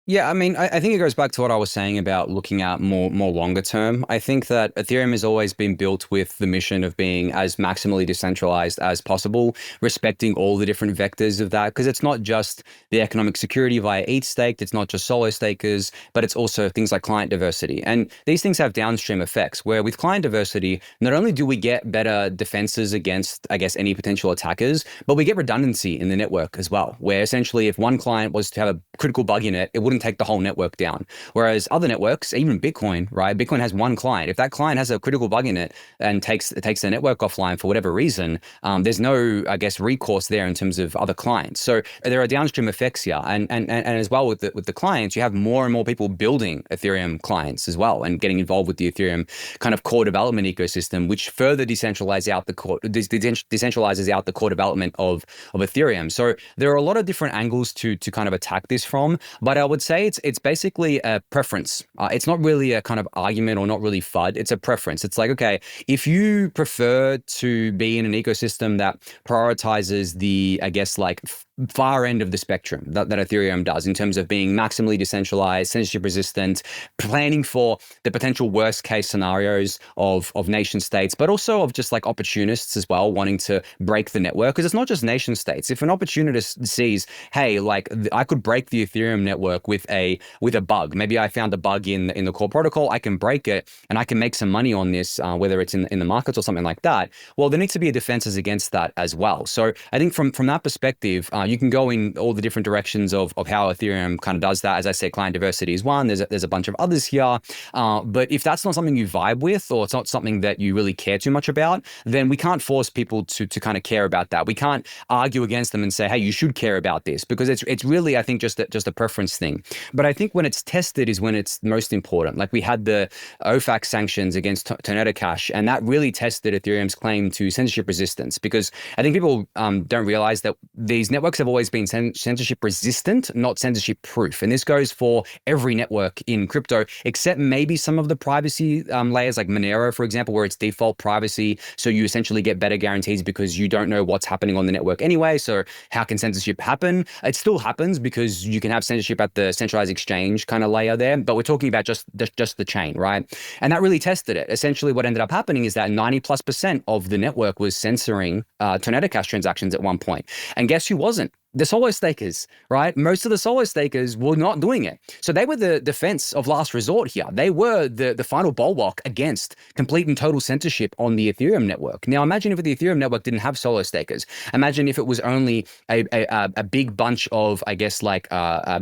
Yeah, I mean, I think it goes back to what I was saying about looking at more longer term. I think that Ethereum has always been built with the mission of being as maximally decentralized as possible, respecting all the different vectors of that, because it's not just the economic security via ETH staked, it's not just solo stakers, but it's also things like client diversity. And these things have downstream effects, where with client diversity, not only do we get better defenses against, I guess, any potential attackers, but we get redundancy in the network as well, where essentially if one client was to have a critical bug in it, it wouldn't take the whole network down. Whereas other networks, even Bitcoin, right? Bitcoin has one client. If that client has a critical bug in it and takes the network offline for whatever reason, there's no, I guess, recourse there in terms of other clients. So there are downstream effects here, and as well with the clients, you have more and more people building Ethereum clients as well and getting involved with the Ethereum kind of core development ecosystem, which further decentralizes out the core development of Ethereum. So there are a lot of different angles to kind of attack this from. But I would say it's basically a preference. It's not really a kind of argument or not really FUD. It's a preference. It's like, okay, if you prefer to be in an ecosystem that prioritizes the, I guess, like far end of the spectrum that Ethereum does in terms of being maximally decentralized, censorship resistant, planning for the potential worst case scenarios of nation states, but also of just like opportunists as well, wanting to break the network. Because it's not just nation states. If an opportunist sees, hey, like I could break the Ethereum network with a bug. Maybe I found a bug in the core protocol. I can break it and I can make some money on this, whether it's in the markets or something like that. Well, there needs to be a defenses against that as well. So I think from that perspective, you can go in all the different directions of how Ethereum kind of does that. As I said, client diversity is one. There's a bunch of others here. But if that's not something you vibe with, or it's not something that you really care too much about, then we can't force people to kind of care about that. We can't argue against them and say, hey, you should care about this, because it's really, I think, just a preference thing. But I think when it's tested is when it's most important. Like we had the OFAC sanctions against Tonetta Cash, and that really tested Ethereum's claim to censorship resistance, because I think people don't realize that these networks have always been censorship resistant, not censorship proof. And this goes for every network in crypto, except maybe some of the privacy layers like Monero, for example, where it's default privacy. So you essentially get better guarantees because you don't know what's happening on the network anyway. So how can censorship happen? It still happens because you can have censorship at the centralized exchange kind of layer there, but we're talking about just the chain, right? And that really tested it. Essentially what ended up happening is that 90+% of the network was censoring Tonetta Cash transactions at one point. And guess who wasn't? The solo stakers, right? Most of the solo stakers were not doing it. So they were the defense of last resort here. They were the final bulwark against complete and total censorship on the Ethereum network. Now imagine if the Ethereum network didn't have solo stakers. Imagine if it was only a big bunch of, I guess, like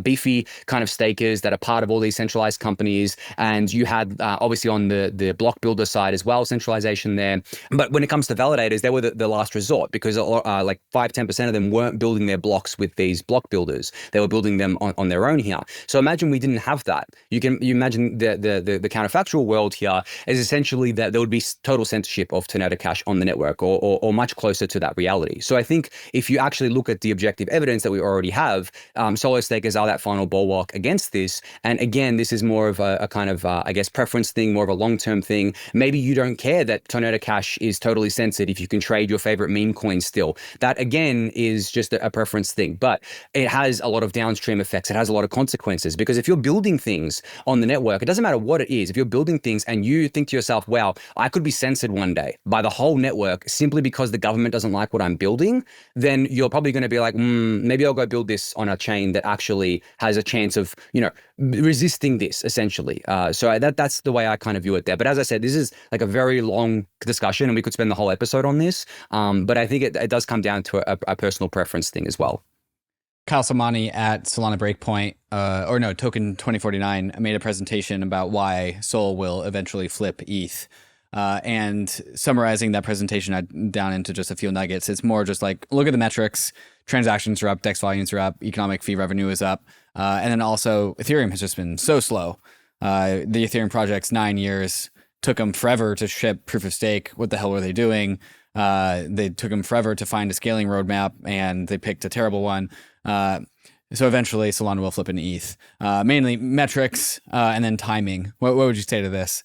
beefy kind of stakers that are part of all these centralized companies. And you had obviously on the block builder side as well, centralization there. But when it comes to validators, they were the last resort, because like 5-10% of them weren't building their blocks with these block builders. They were building them on their own here. So imagine we didn't have that. You imagine the counterfactual world here is essentially that there would be total censorship of Tonetta Cash on the network, or much closer to that reality. So I think if you actually look at the objective evidence that we already have, solo stakers are that final bulwark against this. And again, this is more of a kind of, I guess, preference thing, more of a long-term thing. Maybe you don't care that Tonetta Cash is totally censored if you can trade your favorite meme coin still. That again is just a preference thing, but it has a lot of downstream effects. It has a lot of consequences, because if you're building things on the network, it doesn't matter what it is. If you're building things and you think to yourself, wow, I could be censored one day by the whole network simply because the government doesn't like what I'm building, then you're probably going to be like, maybe I'll go build this on a chain that actually has a chance of, resisting this essentially. So that's the way I kind of view it there. But as I said, this is like a very long discussion and we could spend the whole episode on this. But I think it does come down to a personal preference thing as well. Kyle Samani at Solana Breakpoint, Token 2049 made a presentation about why Sol will eventually flip ETH. And summarizing that presentation down into just a few nuggets, it's more just like, look at the metrics. Transactions are up, DEX volumes are up, economic fee revenue is up. And then also Ethereum has just been so slow. The Ethereum project's 9 years, took them forever to ship proof of stake. What the hell were they doing? They took them forever to find a scaling roadmap and they picked a terrible one. So eventually Solana will flip into ETH, mainly metrics and then timing. What would you say to this?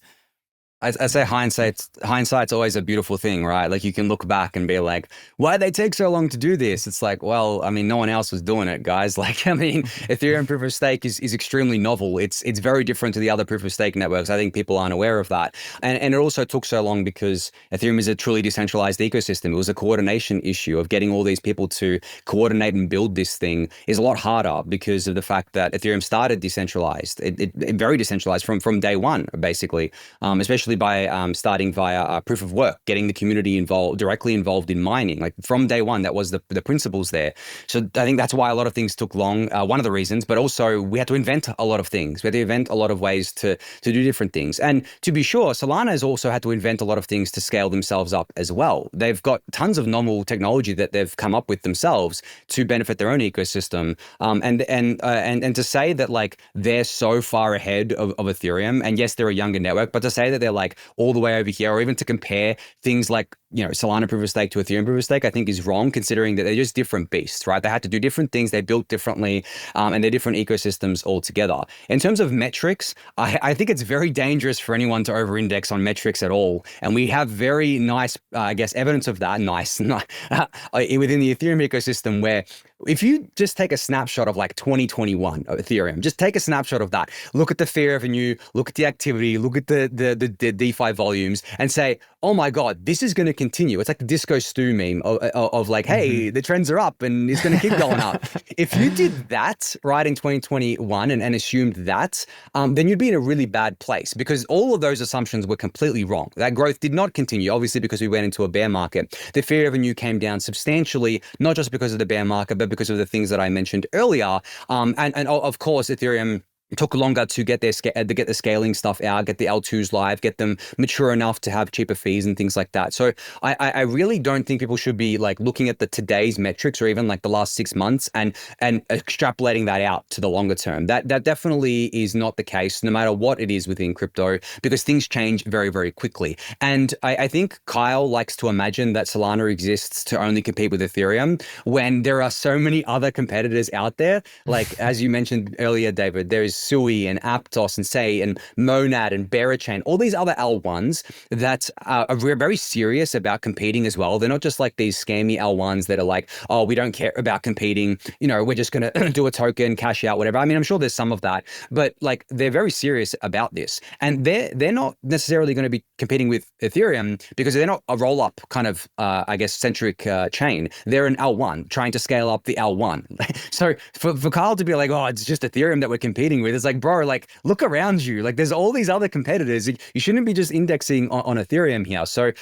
I say hindsight's always a beautiful thing, right? Like you can look back and be like, why'd they take so long to do this? It's like, well, I mean, no one else was doing it, guys. Like, I mean, Ethereum proof of stake is extremely novel. It's very different to the other proof of stake networks. I think people aren't aware of that. And it also took so long because Ethereum is a truly decentralized ecosystem. It was a coordination issue of getting all these people to coordinate and build this thing is a lot harder because of the fact that Ethereum started decentralized. It very decentralized from day one, basically, especially by starting via proof of work, getting the community directly involved in mining. Like from day one, that was the principles there. So I think that's why a lot of things took long. One of the reasons, but also we had to invent a lot of things. We had to invent a lot of ways to do different things. And to be sure, Solana has also had to invent a lot of things to scale themselves up as well. They've got tons of novel technology that they've come up with themselves to benefit their own ecosystem. And to say that like they're so far ahead of Ethereum, and yes, they're a younger network, but to say that they're like all the way over here, or even to compare things like, you know, Solana proof of stake to Ethereum proof of stake, I think is wrong, considering that they're just different beasts, right? They had to do different things, they built differently, and they're different ecosystems altogether. In terms of metrics, I think it's very dangerous for anyone to over-index on metrics at all. And we have very nice, I guess, evidence of that, within the Ethereum ecosystem, where if you just take a snapshot of like 2021 of Ethereum, just take a snapshot of that, look at the fee revenue, look at the activity, look at the DeFi volumes, and say, oh my God, this is going to continue. It's like the Disco Stew meme of like, hey, the trends are up and it's going to keep going up. If you did that right in 2021 and assumed that, then you'd be in a really bad place, because all of those assumptions were completely wrong. That growth did not continue, obviously, because we went into a bear market. The fee revenue came down substantially, not just because of the bear market, but because of the things that I mentioned earlier. And of course, Ethereum took longer to get the scaling stuff out, get the L2s live, get them mature enough to have cheaper fees and things like that. So I really don't think people should be like looking at the today's metrics or even like the last 6 months and extrapolating that out to the longer term. That definitely is not the case, no matter what it is within crypto, because things change very, very quickly. And I think Kyle likes to imagine that Solana exists to only compete with Ethereum when there are so many other competitors out there. Like, as you mentioned earlier, David, there is Sui and Aptos and Say and Monad and Berachain, all these other L1s that are very serious about competing as well. They're not just like these scammy L1s that are like, oh, we don't care about competing, you know, we're just going to do a token, cash out, whatever. I mean, I'm sure there's some of that, but like they're very serious about this. And they're not necessarily going to be competing with Ethereum because they're not a roll-up kind of, I guess, centric chain. They're an L1 trying to scale up the L1. So for Kyle to be like, oh, it's just Ethereum that we're competing with, it's like, bro, like look around you. Like there's all these other competitors. You shouldn't be just indexing on Ethereum here. So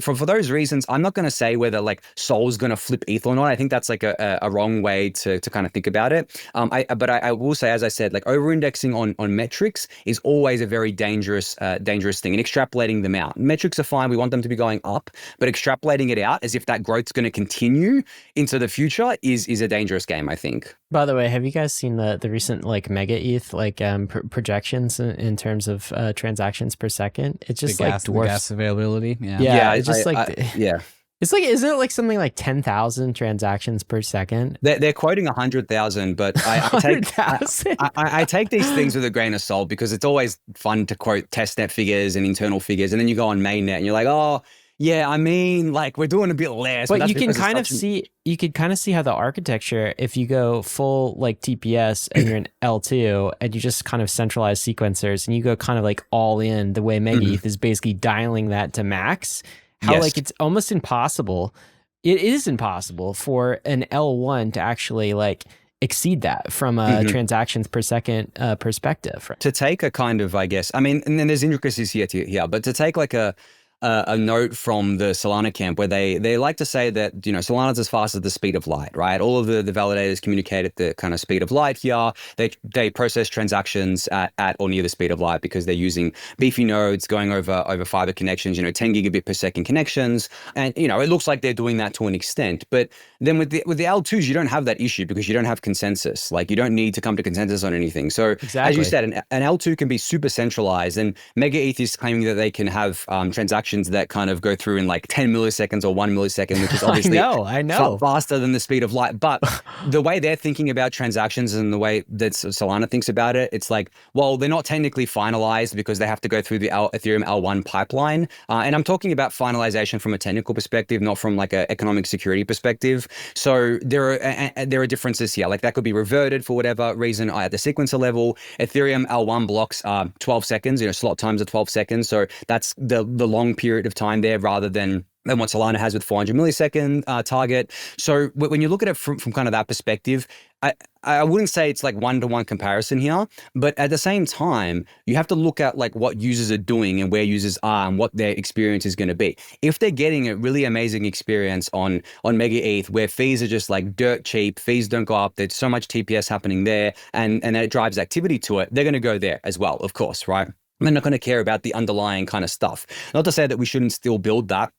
for those reasons, I'm not going to say whether like Sol's going to flip ETH or not. I think that's like a wrong way to kind of think about it. But I will say, as I said, like over-indexing on metrics is always a very dangerous thing, and extrapolating them out. Metrics are fine. We want them to be going up, but extrapolating it out as if that growth's going to continue into the future is a dangerous game, I think. By the way, have you guys seen the recent like mega ETH like projections in terms of transactions per second? It's just like dwarfs gas availability. Yeah, it's just yeah. It's like, isn't it like something like 10,000 transactions per second? They're quoting 100,000, but I take these things with a grain of salt, because it's always fun to quote testnet figures and internal figures, and then you go on mainnet and you're like, oh, yeah, I mean, like we're doing a bit less. But you can kind of see, how the architecture, if you go full like TPS and you're an L2 and you just kind of centralize sequencers and you go kind of like all in the way Mega ETH is basically dialing that to max, how like it's almost impossible. It is impossible for an L1 to actually like exceed that from a transactions per second perspective. Right? To take a kind of, I guess, I mean, and then there's intricacies here, but to take like a note from the Solana camp where they like to say that, Solana's as fast as the speed of light, right? All of the validators communicate at the kind of speed of light here. They process transactions at or near the speed of light because they're using beefy nodes going over fiber connections, 10 gigabit per second connections. And, it looks like they're doing that to an extent. But then with the L2s, you don't have that issue because you don't have consensus. Like, you don't need to come to consensus on anything. So exactly. As you said, an L2 can be super centralized, and Mega ETH is claiming that they can have transactions that kind of go through in like 10 milliseconds or 1 millisecond, which is obviously I know. Faster than the speed of light. But the way they're thinking about transactions and the way that Solana thinks about it, it's like, well, they're not technically finalized because they have to go through the Ethereum L1 pipeline. And I'm talking about finalization from a technical perspective, not from like an economic security perspective. So there are differences here. Like, that could be reverted for whatever reason at the sequencer level. Ethereum L1 blocks are 12 seconds, slot times are 12 seconds. So that's the long period of time there rather than what Solana has with 400 millisecond target. So when you look at it from kind of that perspective, I wouldn't say it's like one-to-one comparison here, but at the same time, you have to look at like what users are doing and where users are and what their experience is going to be. If they're getting a really amazing experience on Mega ETH where fees are just like dirt cheap, fees don't go up, there's so much TPS happening there, and then it drives activity to it, they're going to go there as well, of course, right? They're not going to care about the underlying kind of stuff. Not to say that we shouldn't still build that.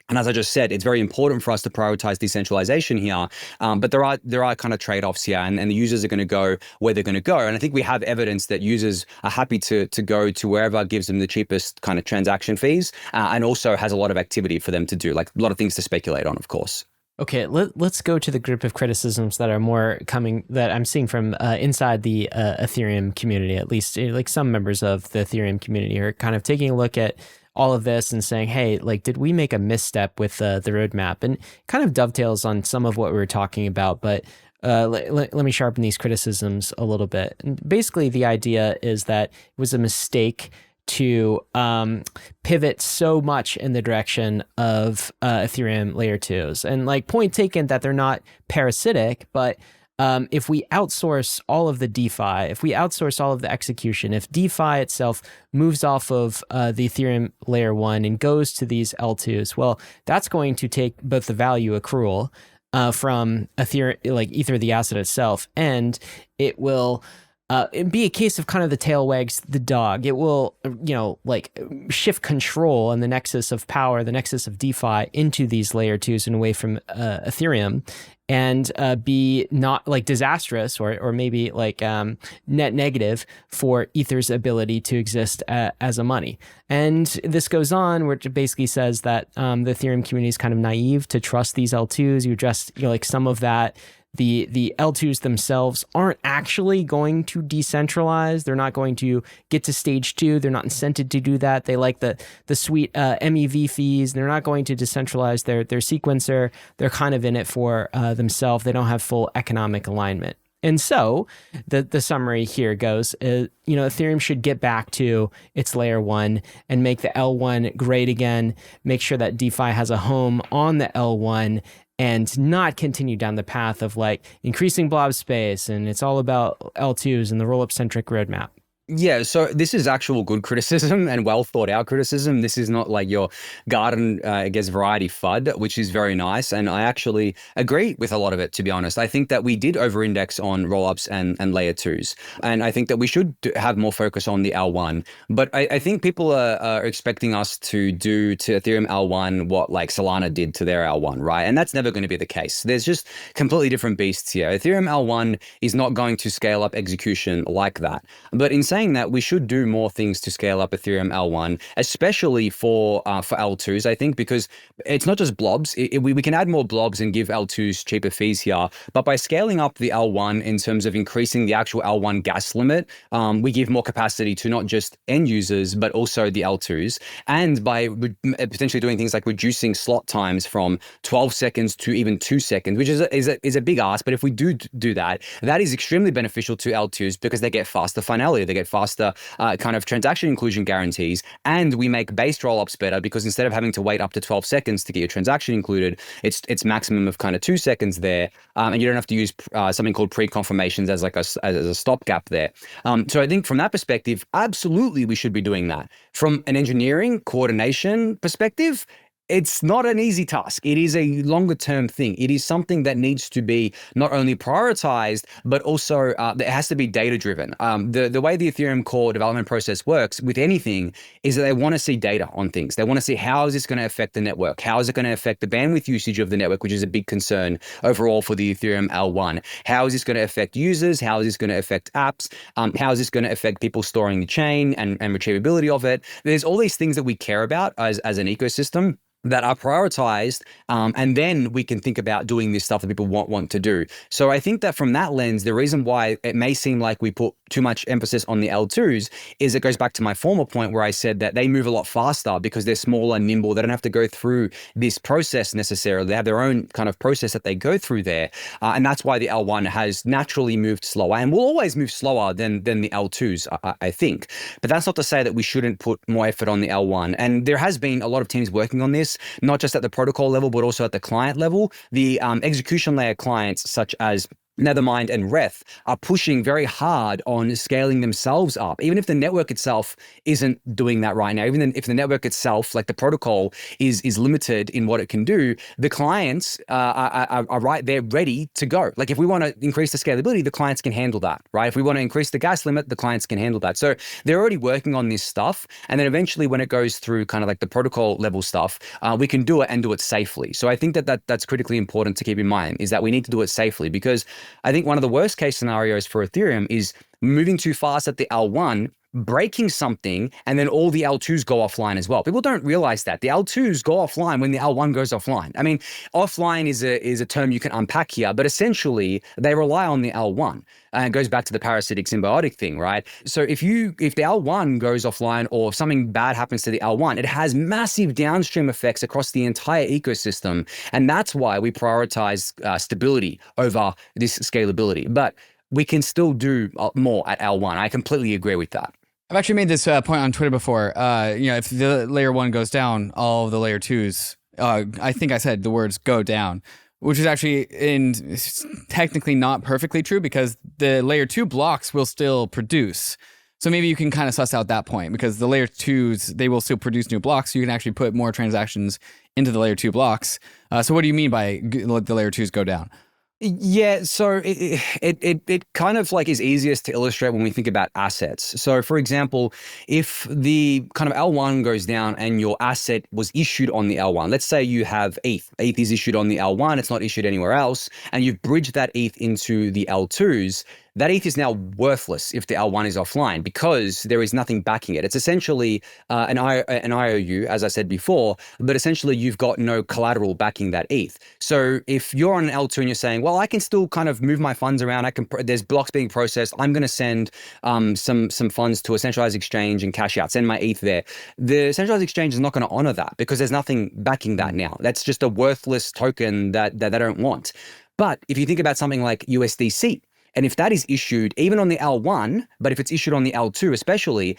And as I just said, it's very important for us to prioritize decentralization here. But there are kind of trade-offs here, and the users are going to go where they're going to go. And I think we have evidence that users are happy to go to wherever gives them the cheapest kind of transaction fees, and also has a lot of activity for them to do, like a lot of things to speculate on, of course. Okay, let's go to the group of criticisms that are more coming that I'm seeing from inside the Ethereum community. At least, like, some members of the Ethereum community are kind of taking a look at all of this and saying, hey, like, did we make a misstep with the roadmap? And kind of dovetails on some of what we were talking about, but let me sharpen these criticisms a little bit. And basically, the idea is that it was a mistake to pivot so much in the direction of Ethereum layer 2s. And like, point taken that they're not parasitic, but if we outsource all of the DeFi, if we outsource all of the execution, if DeFi itself moves off of the Ethereum layer 1 and goes to these L2s, well, that's going to take both the value accrual from Ethereum, like Ether, the asset itself, and it will it'd be a case of kind of the tail wags the dog. It will, like, shift control and the nexus of power, the nexus of DeFi into these layer 2s and away from Ethereum, and be not like disastrous or maybe like net negative for Ether's ability to exist as a money. And this goes on where it basically says that the Ethereum community is kind of naive to trust these L2s. You address, like, some of that. The L2s themselves aren't actually going to decentralize. They're not going to get to stage 2. They're not incented to do that. They like the sweet MEV fees. They're not going to decentralize their sequencer. They're kind of in it for themselves. They don't have full economic alignment. And so the summary here goes, Ethereum should get back to its layer 1 and make the L1 great again, make sure that DeFi has a home on the L1, and not continue down the path of like increasing blob space. And it's all about L2s and the rollup centric roadmap. Yeah, so this is actual good criticism and well thought out criticism. This is not like your garden, variety FUD, which is very nice. And I actually agree with a lot of it, to be honest. I think that we did over-index on rollups and layer 2s. And I think that we should have more focus on the L1. But I think people are expecting us to do to Ethereum L1 what like Solana did to their L1, right? And that's never going to be the case. There's just completely different beasts here. Ethereum L1 is not going to scale up execution like that. But in saying that, we should do more things to scale up Ethereum L1, especially for L2s, I think, because it's not just blobs. We can add more blobs and give L2s cheaper fees here, but by scaling up the L1 in terms of increasing the actual L1 gas limit, we give more capacity to not just end users, but also the L2s. And by potentially doing things like reducing slot times from 12 seconds to even 2 seconds, which is a big ask, but if we do that, that is extremely beneficial to L2s because they get faster finality, they get get faster kind of transaction inclusion guarantees, and we make base rollups better because instead of having to wait up to 12 seconds to get your transaction included, it's maximum of kind of 2 seconds there, and you don't have to use something called pre-confirmations as like as a stopgap there. So I think from that perspective, absolutely we should be doing that. From an engineering coordination perspective, it's not an easy task. It is a longer term thing. It is something that needs to be not only prioritized, but also it has to be data driven. The way the Ethereum core development process works with anything is that they want to see data on things. They want to see how is this going to affect the network? How is it going to affect the bandwidth usage of the network, which is a big concern overall for the Ethereum L1? How is this going to affect users? How is this going to affect apps? How is this going to affect people storing the chain and retrievability of it? There's all these things that we care about as an ecosystem that are prioritized, and then we can think about doing this stuff that people want to do. So I think that from that lens, the reason why it may seem like we put too much emphasis on the L2s is it goes back to my former point where I said that they move a lot faster because they're smaller, nimble. They don't have to go through this process necessarily. They have their own kind of process that they go through there. And that's why the L1 has naturally moved slower and will always move slower than the L2s, I think. But that's not to say that we shouldn't put more effort on the L1. And there has been a lot of teams working on this, not just at the protocol level, but also at the client level. The execution layer clients such as Nethermind and Reth are pushing very hard on scaling themselves up, even if the network itself isn't doing that right now. Even if the network itself, like the protocol, is limited in what it can do, the clients are right there ready to go. Like if we want to increase the scalability, the clients can handle that, right? If we want to increase the gas limit, the clients can handle that. So they're already working on this stuff. And then eventually when it goes through kind of like the protocol level stuff, we can do it and do it safely. So I think that's critically important to keep in mind, is that we need to do it safely, because I think one of the worst case scenarios for Ethereum is moving too fast at the L1, breaking something, and then all the L2s go offline as well. People don't realize that. The L2s go offline when the L1 goes offline. I mean, offline is a term you can unpack here, but essentially they rely on the L1. And it goes back to the parasitic symbiotic thing, right? So if the L1 goes offline or something bad happens to the L1, it has massive downstream effects across the entire ecosystem. And that's why we prioritize stability over this scalability. But we can still do more at L1. I completely agree with that. I've actually made this point on Twitter before. If the layer 1 goes down, all of the layer 2s, I think I said the words go down, which is actually technically not perfectly true, because the layer 2 blocks will still produce. So maybe you can kind of suss out that point, because the layer 2s, they will still produce new blocks. So you can actually put more transactions into the layer 2 blocks. So what do you mean by let the layer 2s go down? Yeah, so it kind of like is easiest to illustrate when we think about assets. So for example, if the kind of L1 goes down and your asset was issued on the L1, let's say you have ETH. ETH is issued on the L1, it's not issued anywhere else, and you've bridged that ETH into the L2s, that ETH is now worthless if the L1 is offline, because there is nothing backing it. It's essentially an IOU, as I said before, but essentially you've got no collateral backing that ETH. So if you're on an L2 and you're saying, well, I can still kind of move my funds around, there's blocks being processed, I'm going to send some funds to a centralized exchange and cash out, send my ETH there. The centralized exchange is not going to honor that because there's nothing backing that now. That's just a worthless token that they don't want. But if you think about something like USDC, and if that is issued even on the L1, but if it's issued on the L2 especially,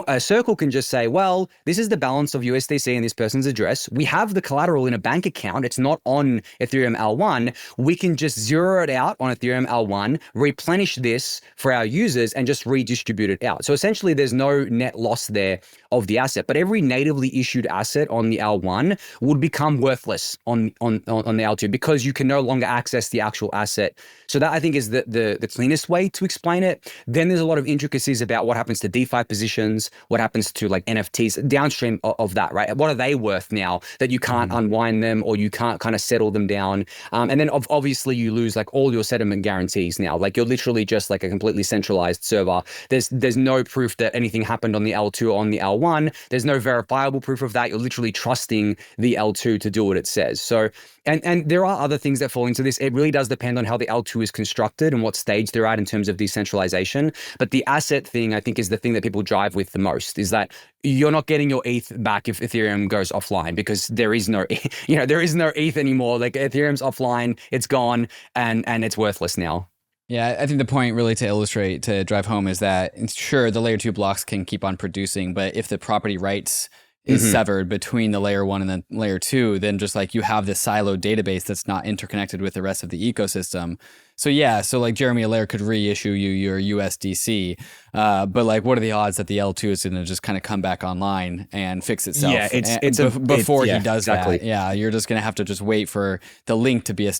a Circle can just say, well, this is the balance of USDC in this person's address. We have the collateral in a bank account. It's not on Ethereum L1. We can just zero it out on Ethereum L1, replenish this for our users, and just redistribute it out. So essentially, there's no net loss there of the asset. But every natively issued asset on the L1 would become worthless on the L2 because you can no longer access the actual asset. So that, I think, is the cleanest way to explain it. Then there's a lot of intricacies about what happens to DeFi positions, what happens to like NFTs downstream of that, right? What are they worth now that you can't unwind them or you can't kind of settle them down? And then obviously you lose like all your settlement guarantees now. Like you're literally just like a completely centralized server. There's no proof that anything happened on the L2 or on the L1. There's no verifiable proof of that. You're literally trusting the L2 to do what it says. So, and there are other things that fall into this. It really does depend on how the L2 is constructed and what stage they're at in terms of decentralization. But the asset thing, I think, is the thing that people drive with the most, is that you're not getting your ETH back if Ethereum goes offline, because there is no, there is no ETH anymore. Like Ethereum's offline, it's gone, and it's worthless now. Yeah, I think the point really to illustrate, to drive home, is that sure, the layer 2 blocks can keep on producing, but if the property rights is severed between the layer 1 and the layer 2, then just like you have this siloed database that's not interconnected with the rest of the ecosystem. So yeah, so like Jeremy Allaire could reissue you your USDC, but like what are the odds that the L2 is going to just kind of come back online and fix itself? Yeah, before he does exactly. that. Yeah, you're just going to have to just wait for the link to be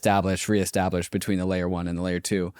reestablished between the layer 1 and the layer 2.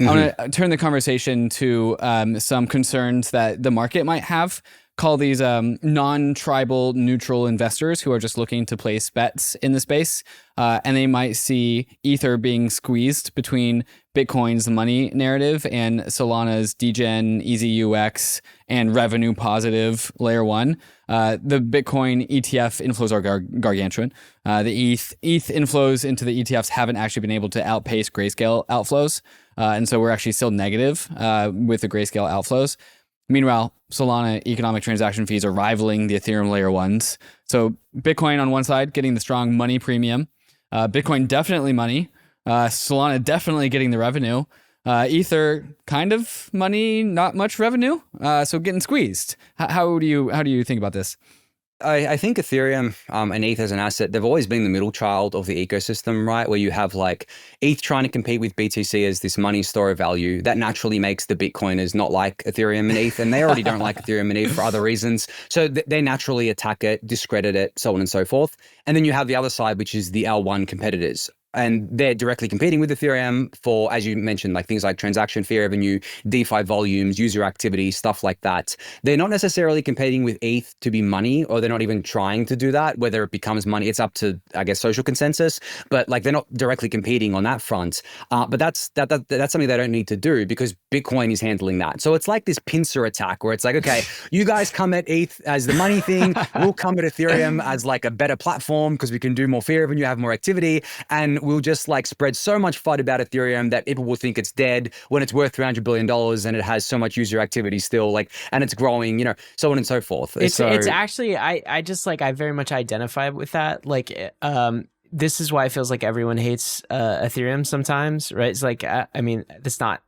I want to turn the conversation to some concerns that the market might have. Call these non-tribal neutral investors who are just looking to place bets in the space. And they might see Ether being squeezed between Bitcoin's money narrative and Solana's degen, easy UX, and revenue positive layer 1. The Bitcoin ETF inflows are gargantuan. The ETH inflows into the ETFs haven't actually been able to outpace Grayscale outflows. And so we're actually still negative with the Grayscale outflows. Meanwhile, Solana economic transaction fees are rivaling the Ethereum layer 1s. So Bitcoin on one side getting the strong money premium. Bitcoin definitely money. Solana definitely getting the revenue. Ether kind of money, not much revenue. So getting squeezed. How do you think about this? I think Ethereum and ETH as an asset, they've always been the middle child of the ecosystem, right? Where you have like ETH trying to compete with BTC as this money store of value. That naturally makes the Bitcoiners not like Ethereum and ETH, and they already don't like Ethereum and ETH for other reasons. So they naturally attack it, discredit it, so on and so forth. And then you have the other side, which is the L1 competitors. And they're directly competing with Ethereum for, as you mentioned, like things like transaction fee revenue, DeFi volumes, user activity, stuff like that. They're not necessarily competing with ETH to be money, or they're not even trying to do that. Whether it becomes money, it's up to, I guess, social consensus. But like they're not directly competing on that front. But that's something they don't need to do because Bitcoin is handling that. So it's like this pincer attack where it's like, okay, you guys come at ETH as the money thing. We'll come at Ethereum as like a better platform because we can do more fee revenue, have more activity, and we'll just like spread so much FUD about Ethereum that people will think it's dead when it's worth $300 billion and it has so much user activity still, like, and it's growing, so on and so forth. It's actually, I just like, I very much identify with that. Like, this is why it feels like everyone hates Ethereum sometimes, right? It's like, I mean, that's not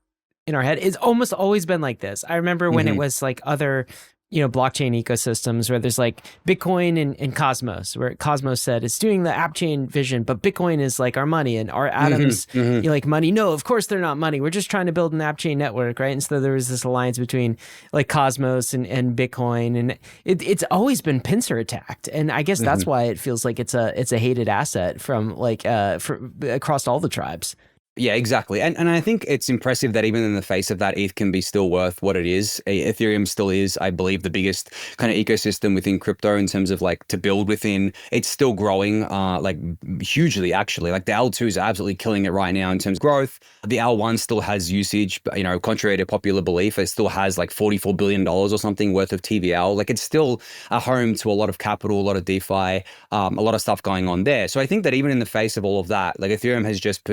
in our head. It's almost always been like this. I remember when it was like other blockchain ecosystems where there's like Bitcoin and Cosmos, where Cosmos said it's doing the app chain vision, but Bitcoin is like our money and our atoms, like money. No, of course they're not money. We're just trying to build an app chain network, right? And so there was this alliance between like Cosmos and Bitcoin, and it's always been pincer attacked. And I guess that's why it feels like it's a hated asset from like across all the tribes. Yeah, exactly. And I think it's impressive that even in the face of that, ETH can be still worth what it is. Ethereum still is, I believe, the biggest kind of ecosystem within crypto in terms of like to build within. It's still growing like hugely, actually. Like the L2s are absolutely killing it right now in terms of growth. The L1 still has usage, but, contrary to popular belief, it still has like $44 billion or something worth of TVL. Like it's still a home to a lot of capital, a lot of DeFi, a lot of stuff going on there. So I think that even in the face of all of that, like Ethereum has just,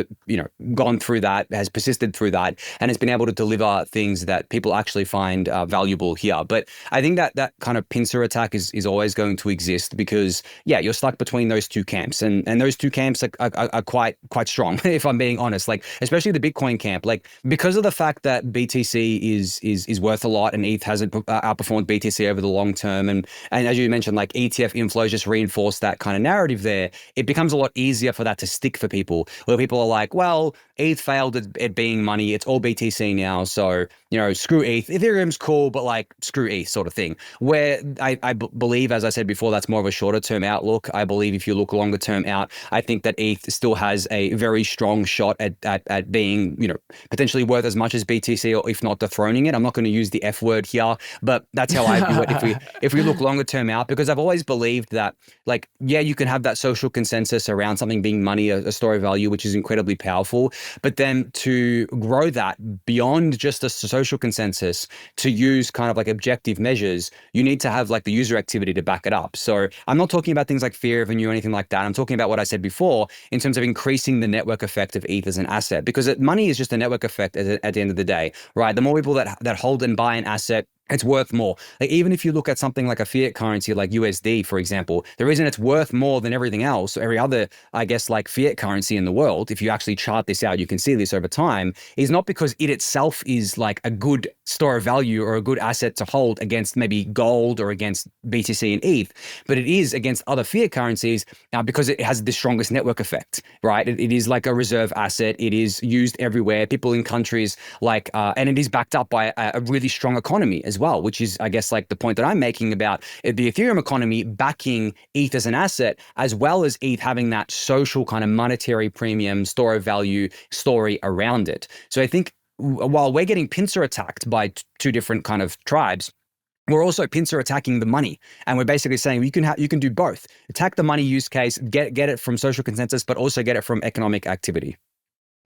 gone through that, has persisted through that, and has been able to deliver things that people actually find valuable here. But I think that kind of pincer attack is always going to exist because, yeah, you're stuck between those two camps, and those two camps are quite strong, if I'm being honest. Like especially the Bitcoin camp, like because of the fact that BTC is worth a lot and ETH hasn't outperformed BTC over the long term, and as you mentioned, like ETF inflows just reinforce that kind of narrative there. It becomes a lot easier for that to stick for people, where people are like, well, ETH failed at being money. It's all BTC now. So, screw ETH. Ethereum's cool, but like screw ETH sort of thing. Where I believe, as I said before, that's more of a shorter term outlook. I believe if you look longer term out, I think that ETH still has a very strong shot at being, potentially worth as much as BTC, or if not dethroning it. I'm not going to use the F word here, but that's how I view it if we look longer term out, because I've always believed that, like, yeah, you can have that social consensus around something being money, a store of value, which is incredibly powerful. But then to grow that beyond just a social consensus, to use kind of like objective measures, you need to have like the user activity to back it up. So I'm not talking about things like fee revenue or anything like that. I'm talking about what I said before in terms of increasing the network effect of ETH as an asset, because money is just a network effect at the end of the day, right? The more people that hold and buy an asset, it's worth more. Like, even if you look at something like a fiat currency like USD, for example, the reason it's worth more than everything else, or every other, I guess, like fiat currency in the world, if you actually chart this out, you can see this over time, is not because it itself is like a good store of value or a good asset to hold against maybe gold or against BTC and ETH, but it is against other fiat currencies because it has the strongest network effect, right? It is like a reserve asset. It is used everywhere. People in countries like, and it is backed up by a really strong economy as well, which is, I guess, like the point that I'm making about the Ethereum economy backing ETH as an asset, as well as ETH having that social kind of monetary premium store of value story around it. So I think while we're getting pincer attacked by two different kind of tribes, we're also pincer attacking the money, and we're basically saying you can do both: attack the money use case, get it from social consensus, but also get it from economic activity.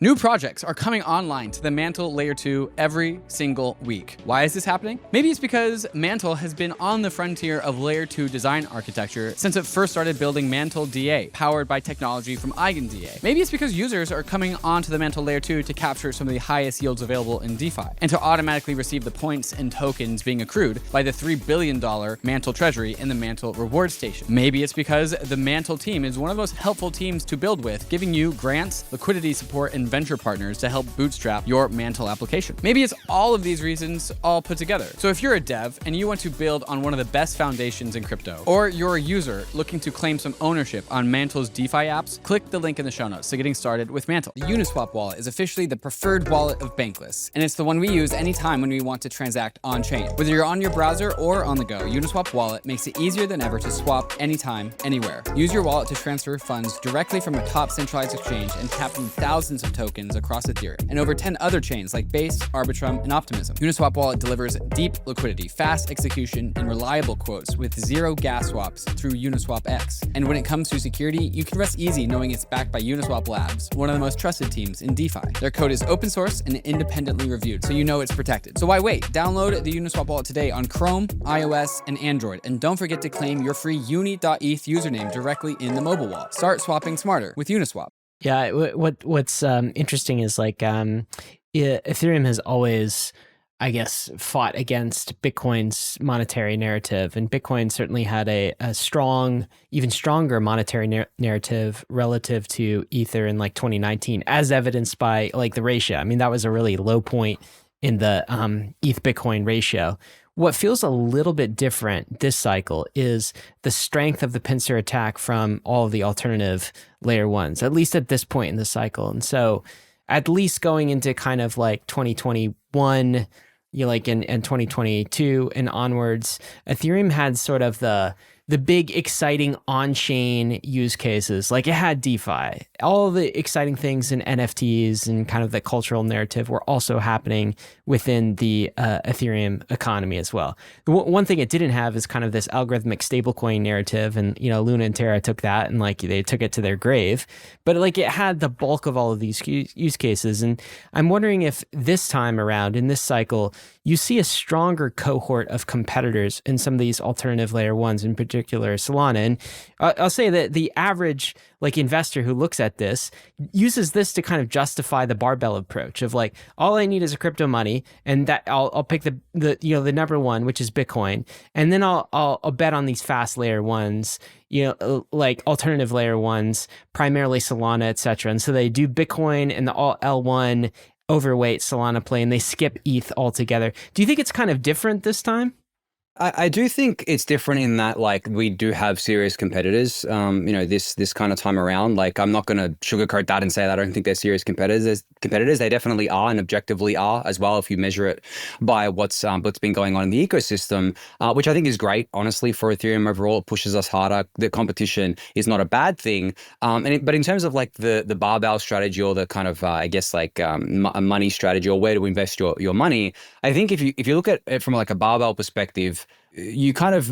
New projects are coming online to the MANTLE Layer 2 every single week. Why is this happening? Maybe it's because MANTLE has been on the frontier of Layer 2 design architecture since it first started building MANTLE DA, powered by technology from EigenDA. Maybe it's because users are coming onto the MANTLE Layer 2 to capture some of the highest yields available in DeFi, and to automatically receive the points and tokens being accrued by the $3 billion MANTLE treasury in the MANTLE reward station. Maybe it's because the MANTLE team is one of the most helpful teams to build with, giving you grants, liquidity support, and venture partners to help bootstrap your MANTLE application. Maybe it's all of these reasons all put together. So if you're a dev and you want to build on one of the best foundations in crypto, or you're a user looking to claim some ownership on MANTLE's DeFi apps, click the link in the show notes to getting started with MANTLE. The UNISWAP wallet is officially the preferred wallet of Bankless, and it's the one we use anytime when we want to transact on-chain. Whether you're on your browser or on the go, UNISWAP wallet makes it easier than ever to swap anytime, anywhere. Use your wallet to transfer funds directly from a top centralized exchange and tap in thousands of tokens across Ethereum and over 10 other chains like Base, Arbitrum, and Optimism. Uniswap Wallet delivers deep liquidity, fast execution, and reliable quotes with zero gas swaps through Uniswap X. And when it comes to security, you can rest easy knowing it's backed by Uniswap Labs, one of the most trusted teams in DeFi. Their code is open source and independently reviewed, so you know it's protected. So why wait? Download the Uniswap Wallet today on Chrome, iOS, and Android. And don't forget to claim your free uni.eth username directly in the mobile wallet. Start swapping smarter with Uniswap. Yeah, what's interesting is like Ethereum has always, I guess, fought against Bitcoin's monetary narrative, and Bitcoin certainly had a strong, even stronger monetary narrative relative to Ether in like 2019, as evidenced by like the ratio. I mean, that was a really low point in the ETH Bitcoin ratio. What feels a little bit different this cycle is the strength of the pincer attack from all of the alternative layer ones, at least at this point in the cycle. And so at least going into kind of like 2021, and 2022 and onwards, Ethereum had sort of the big exciting on-chain use cases. Like it had DeFi. All the exciting things in NFTs and kind of the cultural narrative were also happening within the Ethereum economy as well. One thing it didn't have is kind of this algorithmic stablecoin narrative, and Luna and Terra took that and like they took it to their grave. But like it had the bulk of all of these use cases, and I'm wondering if this time around in this cycle you see a stronger cohort of competitors in some of these alternative layer ones, in particular Solana. And I'll say that the average like investor who looks at this uses this to kind of justify the barbell approach of like, all I need is a crypto money, and that I'll pick the number one, which is Bitcoin, and then I'll bet on these fast layer ones, like alternative layer ones, primarily Solana, etc. And so they do Bitcoin and the all L1 overweight Solana play, and they skip ETH altogether. Do you think it's kind of different this time? I do think it's different in that, like, we do have serious competitors, this kind of time around. Like, I'm not going to sugarcoat that and say that I don't think they're serious competitors. They definitely are, and objectively are as well, if you measure it by what's been going on in the ecosystem, which I think is great, honestly, for Ethereum overall. It pushes us harder. The competition is not a bad thing. But in terms of like the barbell strategy, or the kind of, a money strategy, or where to invest your money, I think if you look at it from like a barbell perspective, you kind of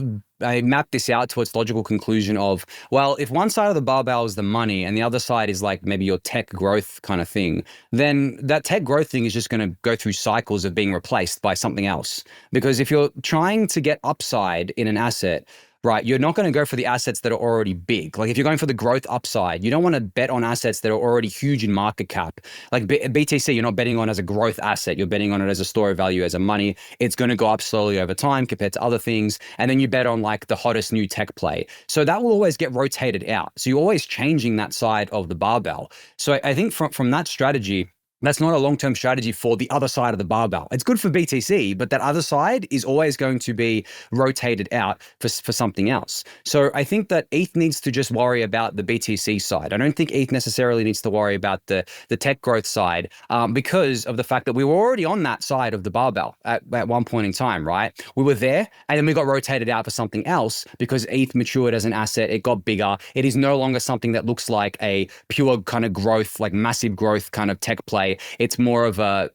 map this out to its logical conclusion of, well, if one side of the barbell is the money and the other side is like maybe your tech growth kind of thing, then that tech growth thing is just going to go through cycles of being replaced by something else. Because if you're trying to get upside in an asset, right? You're not going to go for the assets that are already big. Like if you're going for the growth upside, you don't want to bet on assets that are already huge in market cap. Like BTC, you're not betting on as a growth asset. You're betting on it as a store of value, as a money. It's going to go up slowly over time compared to other things. And then you bet on like the hottest new tech play. So that will always get rotated out. So you're always changing that side of the barbell. So I think from that strategy, that's not a long-term strategy for the other side of the barbell. It's good for BTC, but that other side is always going to be rotated out for something else. So I think that ETH needs to just worry about the BTC side. I don't think ETH necessarily needs to worry about the tech growth side because of the fact that we were already on that side of the barbell at one point in time, right? We were there and then we got rotated out for something else because ETH matured as an asset. It got bigger. It is no longer something that looks like a pure kind of growth, like massive growth kind of tech play. It's more of a,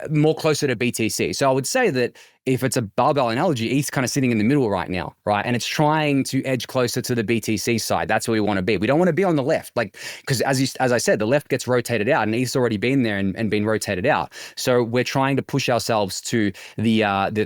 more closer to BTC. So I would say that if it's a barbell analogy, ETH's kind of sitting in the middle right now, right? And it's trying to edge closer to the BTC side. That's where we want to be. We don't want to be on the left, like, because as I said, the left gets rotated out and ETH's already been there and been rotated out. So we're trying to push ourselves to the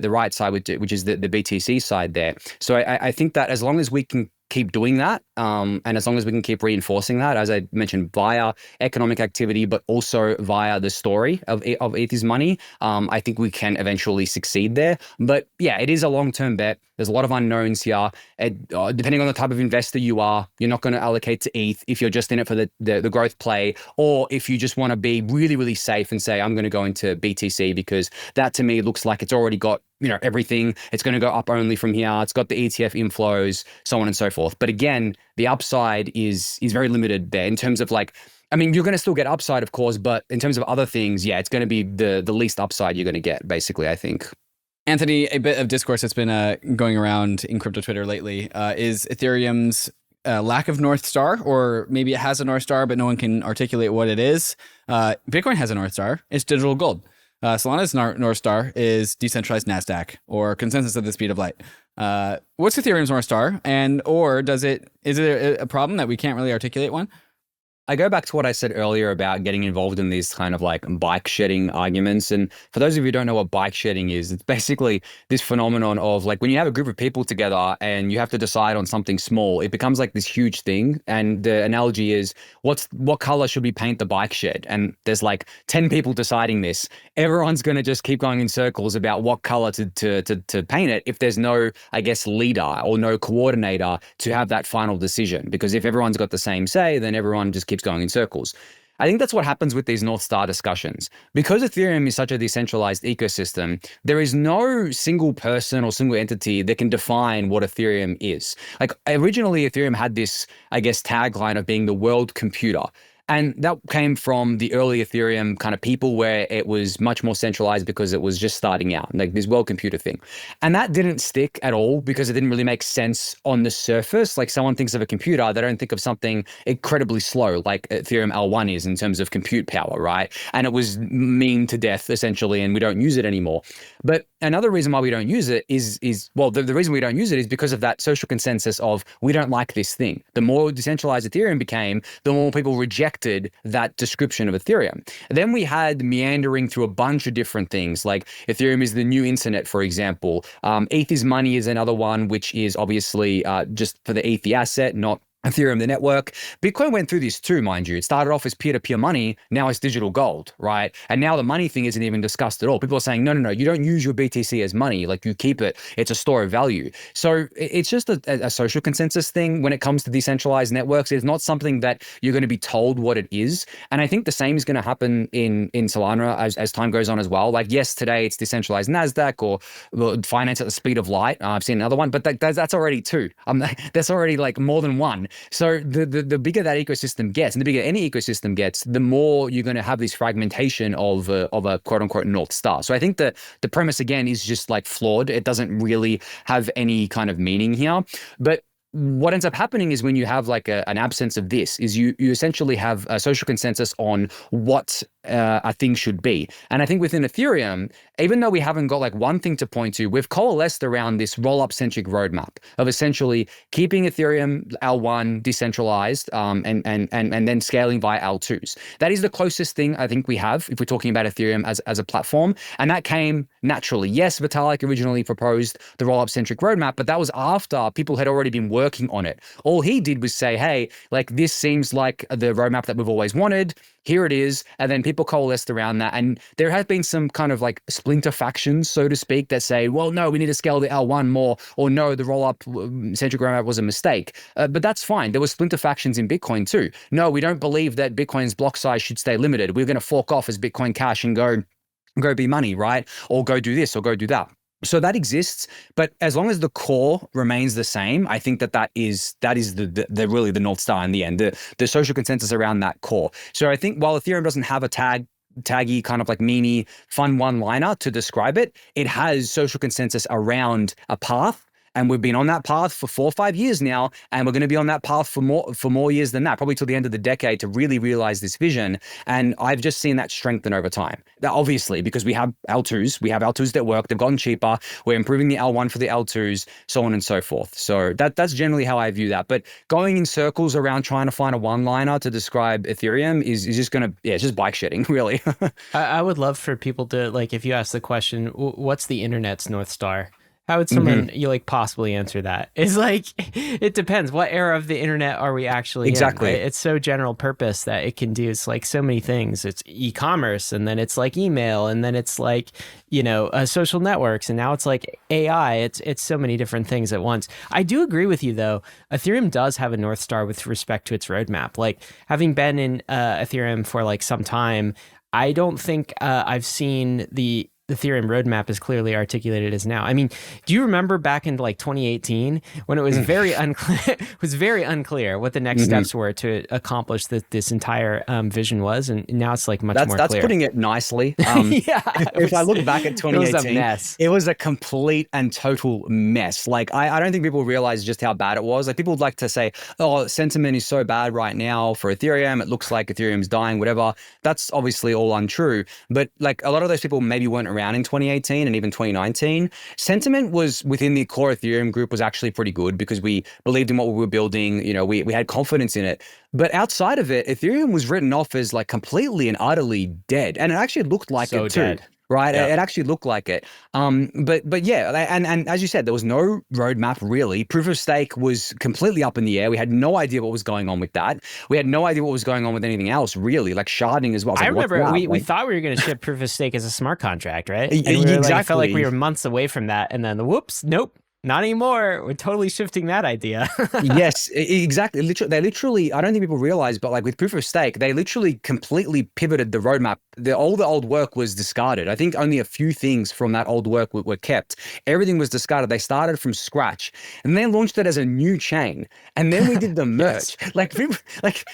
right side, which is the BTC side there. So I think that as long as we can keep doing that, and as long as we can keep reinforcing that, as I mentioned, via economic activity, but also via the story of ETH's money, I think we can eventually succeed there. But yeah, it is a long-term bet. There's a lot of unknowns here. Depending on the type of investor you are, you're not going to allocate to ETH if you're just in it for the growth play, or if you just want to be really, really safe and say, I'm going to go into BTC because that to me looks like it's already got everything. It's going to go up only from here. It's got the ETF inflows, so on and so forth. But again, the upside is very limited there in terms of like, I mean, you're going to still get upside, of course, but in terms of other things, yeah, it's going to be the least upside you're going to get, basically, I think. Anthony, a bit of discourse that's been going around in crypto Twitter lately is Ethereum's lack of North Star, or maybe it has a North Star, but no one can articulate what it is. Bitcoin has a North Star. It's digital gold. Solana's North Star is decentralized NASDAQ, or consensus at the speed of light. What's Ethereum's North Star? Or is it a problem that we can't really articulate one? I go back to what I said earlier about getting involved in these kind of like bike shedding arguments. And for those of you who don't know what bike shedding is, it's basically this phenomenon of like when you have a group of people together and you have to decide on something small, it becomes like this huge thing. And the analogy is what color should we paint the bike shed? And there's like 10 people deciding this. Everyone's going to just keep going in circles about what color to paint it if there's no, I guess, leader or no coordinator to have that final decision. Because if everyone's got the same say, then everyone just keeps going in circles. I think that's what happens with these North Star discussions. Because Ethereum is such a decentralized ecosystem, there is no single person or single entity that can define what Ethereum is. Like originally, Ethereum had this, I guess, tagline of being the world computer. And that came from the early Ethereum kind of people where it was much more centralized because it was just starting out, like this world computer thing. And that didn't stick at all because it didn't really make sense on the surface. Like someone thinks of a computer, they don't think of something incredibly slow like Ethereum L1 is in terms of compute power, right? And it was memed to death essentially, and we don't use it anymore. But another reason why we don't use it is the reason we don't use it is because of that social consensus of we don't like this thing. The more decentralized Ethereum became, the more people rejected that description of Ethereum. Then we had meandering through a bunch of different things, like Ethereum is the new internet, for example. ETH is money is another one, which is obviously just for the ETH asset, not Ethereum, the network. Bitcoin went through this too, mind you. It started off as peer-to-peer money. Now it's digital gold, right? And now the money thing isn't even discussed at all. People are saying, no, you don't use your BTC as money. Like you keep it. It's a store of value. So it's just a social consensus thing when it comes to decentralized networks. It's not something that you're going to be told what it is. And I think the same is going to happen in Solana as time goes on as well. Like, yes, today it's decentralized NASDAQ or finance at the speed of light. I've seen another one, but that's already two. That's already like more than one. So the bigger that ecosystem gets, and the bigger any ecosystem gets, the more you're going to have this fragmentation of a quote unquote North Star. So I think that the premise again is just like flawed. It doesn't really have any kind of meaning here. But what ends up happening is when you have like an absence of this is you essentially have a social consensus on what a thing should be. And I think within Ethereum, even though we haven't got like one thing to point to, we've coalesced around this roll-up centric roadmap of essentially keeping Ethereum L1 decentralized, and then scaling via L2s. That is the closest thing I think we have if we're talking about Ethereum as a platform. And that came naturally. Yes, Vitalik originally proposed the roll-up centric roadmap, but that was after people had already been working on it. All he did was say, hey, like this seems like the roadmap that we've always wanted. Here it is. And then people coalesced around that. And there have been some kind of like splinter factions, so to speak, that say, well, no, we need to scale the L1 more, or no, the roll-up centric roadmap was a mistake. But that's fine. There were splinter factions in Bitcoin too. No, we don't believe that Bitcoin's block size should stay limited. We're going to fork off as Bitcoin Cash and go be money, right? Or go do this or go do that. So that exists, but as long as the core remains the same, I think that is the really the North Star in the end, the social consensus around that core. So I think while Ethereum doesn't have a taggy kind of like memey fun one-liner to describe it, it has social consensus around a path. And we've been on that path for 4 or 5 years now, and we're going to be on that path for more years than that, probably till the end of the decade, to really realize this vision. And I've just seen that strengthen over time. Now, obviously, because we have L2s that work, they've gotten cheaper. We're improving the L1 for the L2s, so on and so forth. So that's generally how I view that. But going in circles around trying to find a one-liner to describe Ethereum is just going to, it's just bike shedding, really. I would love for people to, like, if you ask the question, what's the internet's North Star? How would someone you like possibly answer that? It's like, it depends. What era of the internet are we actually exactly in? Right? It's so general purpose that it can do. It's like so many things. It's e-commerce, and then it's like email, and then it's like, social networks, and now it's like AI. It's so many different things at once. I do agree with you though. Ethereum does have a North Star with respect to its roadmap. Like, having been in Ethereum for like some time, I don't think I've seen the Ethereum roadmap as clearly articulated as now. I mean, do you remember back in like 2018 when it was very unclear what the next steps were to accomplish this entire vision was, and now it's like much more clear. That's putting it nicely. Yeah. If I look back at 2018, it was a mess. It was a complete and total mess. Like, I don't think people realize just how bad it was. Like, people would like to say, oh, sentiment is so bad right now for Ethereum. It looks like Ethereum's dying, whatever. That's obviously all untrue. But like, a lot of those people maybe weren't around in 2018 and even 2019. Sentiment was within the core Ethereum group was actually pretty good because we believed in what we were building. We had confidence in it. But outside of it, Ethereum was written off as like completely and utterly dead. And it actually looked like it too. Dead. Right. Yeah. It actually looked like it. But yeah. And as you said, there was no roadmap really. Proof of stake was completely up in the air. We had no idea what was going on with that. We had no idea what was going on with anything else really, like sharding as well. I remember we thought we were going to ship proof of stake as a smart contract, right? And exactly. I felt like we were months away from that. And then whoops, nope. Not anymore. We're totally shifting that idea. Yes, exactly. They literally, I don't think people realize, but like with proof of stake, they literally completely pivoted the roadmap. All the old work was discarded. I think only a few things from that old work were kept. Everything was discarded. They started from scratch and they launched it as a new chain. And then we did the merge. Yes. Like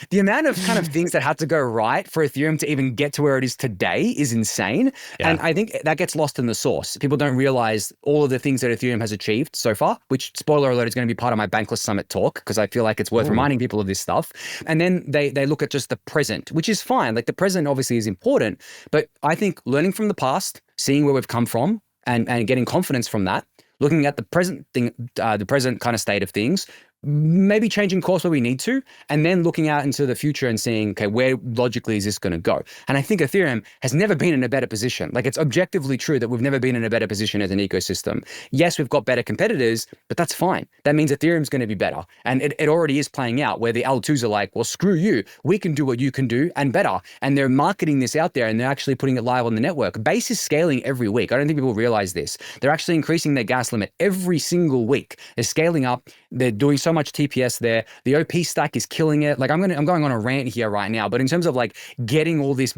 the amount of kind of things that had to go right for Ethereum to even get to where it is today is insane. Yeah. And I think that gets lost in the sauce. People don't realize all of the things that Ethereum has achieved so far, which, spoiler alert, is going to be part of my Bankless Summit talk because I feel like it's worth reminding people of this stuff. And then they look at just the present, which is fine. Like, the present obviously is important, but I think learning from the past, seeing where we've come from and getting confidence from that, looking at the present thing, the present kind of state of things, maybe changing course where we need to, and then looking out into the future and seeing, okay, where logically is this going to go? And I think Ethereum has never been in a better position. Like, it's objectively true that we've never been in a better position as an ecosystem. Yes, we've got better competitors, but that's fine. That means Ethereum's going to be better. And it already is playing out where the L2s are like, well, screw you. We can do what you can do and better. And they're marketing this out there and they're actually putting it live on the network. Base is scaling every week. I don't think people realize this. They're actually increasing their gas limit every single week. They're scaling up. They're doing so much TPS there. The OP stack is killing it. Like, I'm going on a rant here right now, but in terms of like getting all this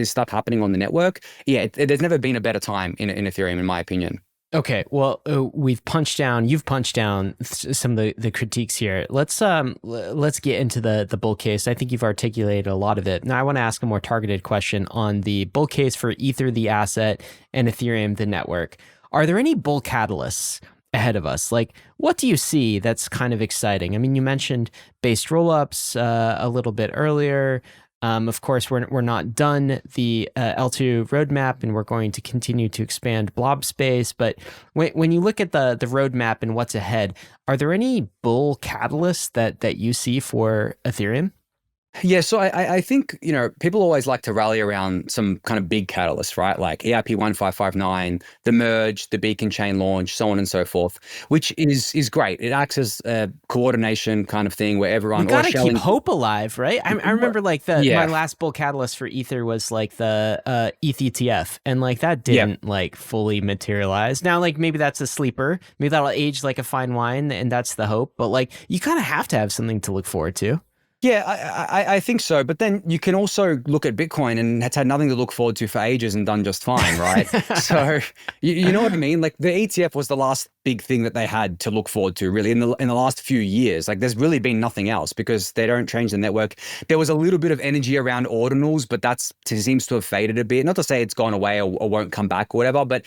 stuff happening on the network, yeah, there's never been a better time in Ethereum, in my opinion. Okay, well, you've punched down some of the critiques here. Let's get into the bull case. I think you've articulated a lot of it. Now I want to ask a more targeted question on the bull case for Ether, the asset, and Ethereum, the network. Are there any bull catalysts ahead of us? Like, what do you see that's kind of exciting? I mean, you mentioned based rollups a little bit earlier. Of course, we're not done the L2 roadmap, and we're going to continue to expand blob space. But when you look at the roadmap and what's ahead, are there any bull catalysts that you see for Ethereum? Yeah, so I think, people always like to rally around some kind of big catalysts, right? Like EIP 1559, the merge, the Beacon chain launch, so on and so forth, which is great. It acts as a coordination kind of thing where everyone... You gotta keep hope alive, right? I remember like my last bull catalyst for Ether was like the ETH ETF, and like that didn't like fully materialize. Now, like maybe that's a sleeper. Maybe that'll age like a fine wine, and that's the hope. But like you kind of have to have something to look forward to. Yeah, I think so. But then you can also look at Bitcoin, and it's had nothing to look forward to for ages and done just fine, right? So you know what I mean? Like the ETF was the last big thing that they had to look forward to really in the last few years. Like there's really been nothing else because they don't change the network. There was a little bit of energy around ordinals, but that seems to have faded a bit. Not to say it's gone away or won't come back or whatever, but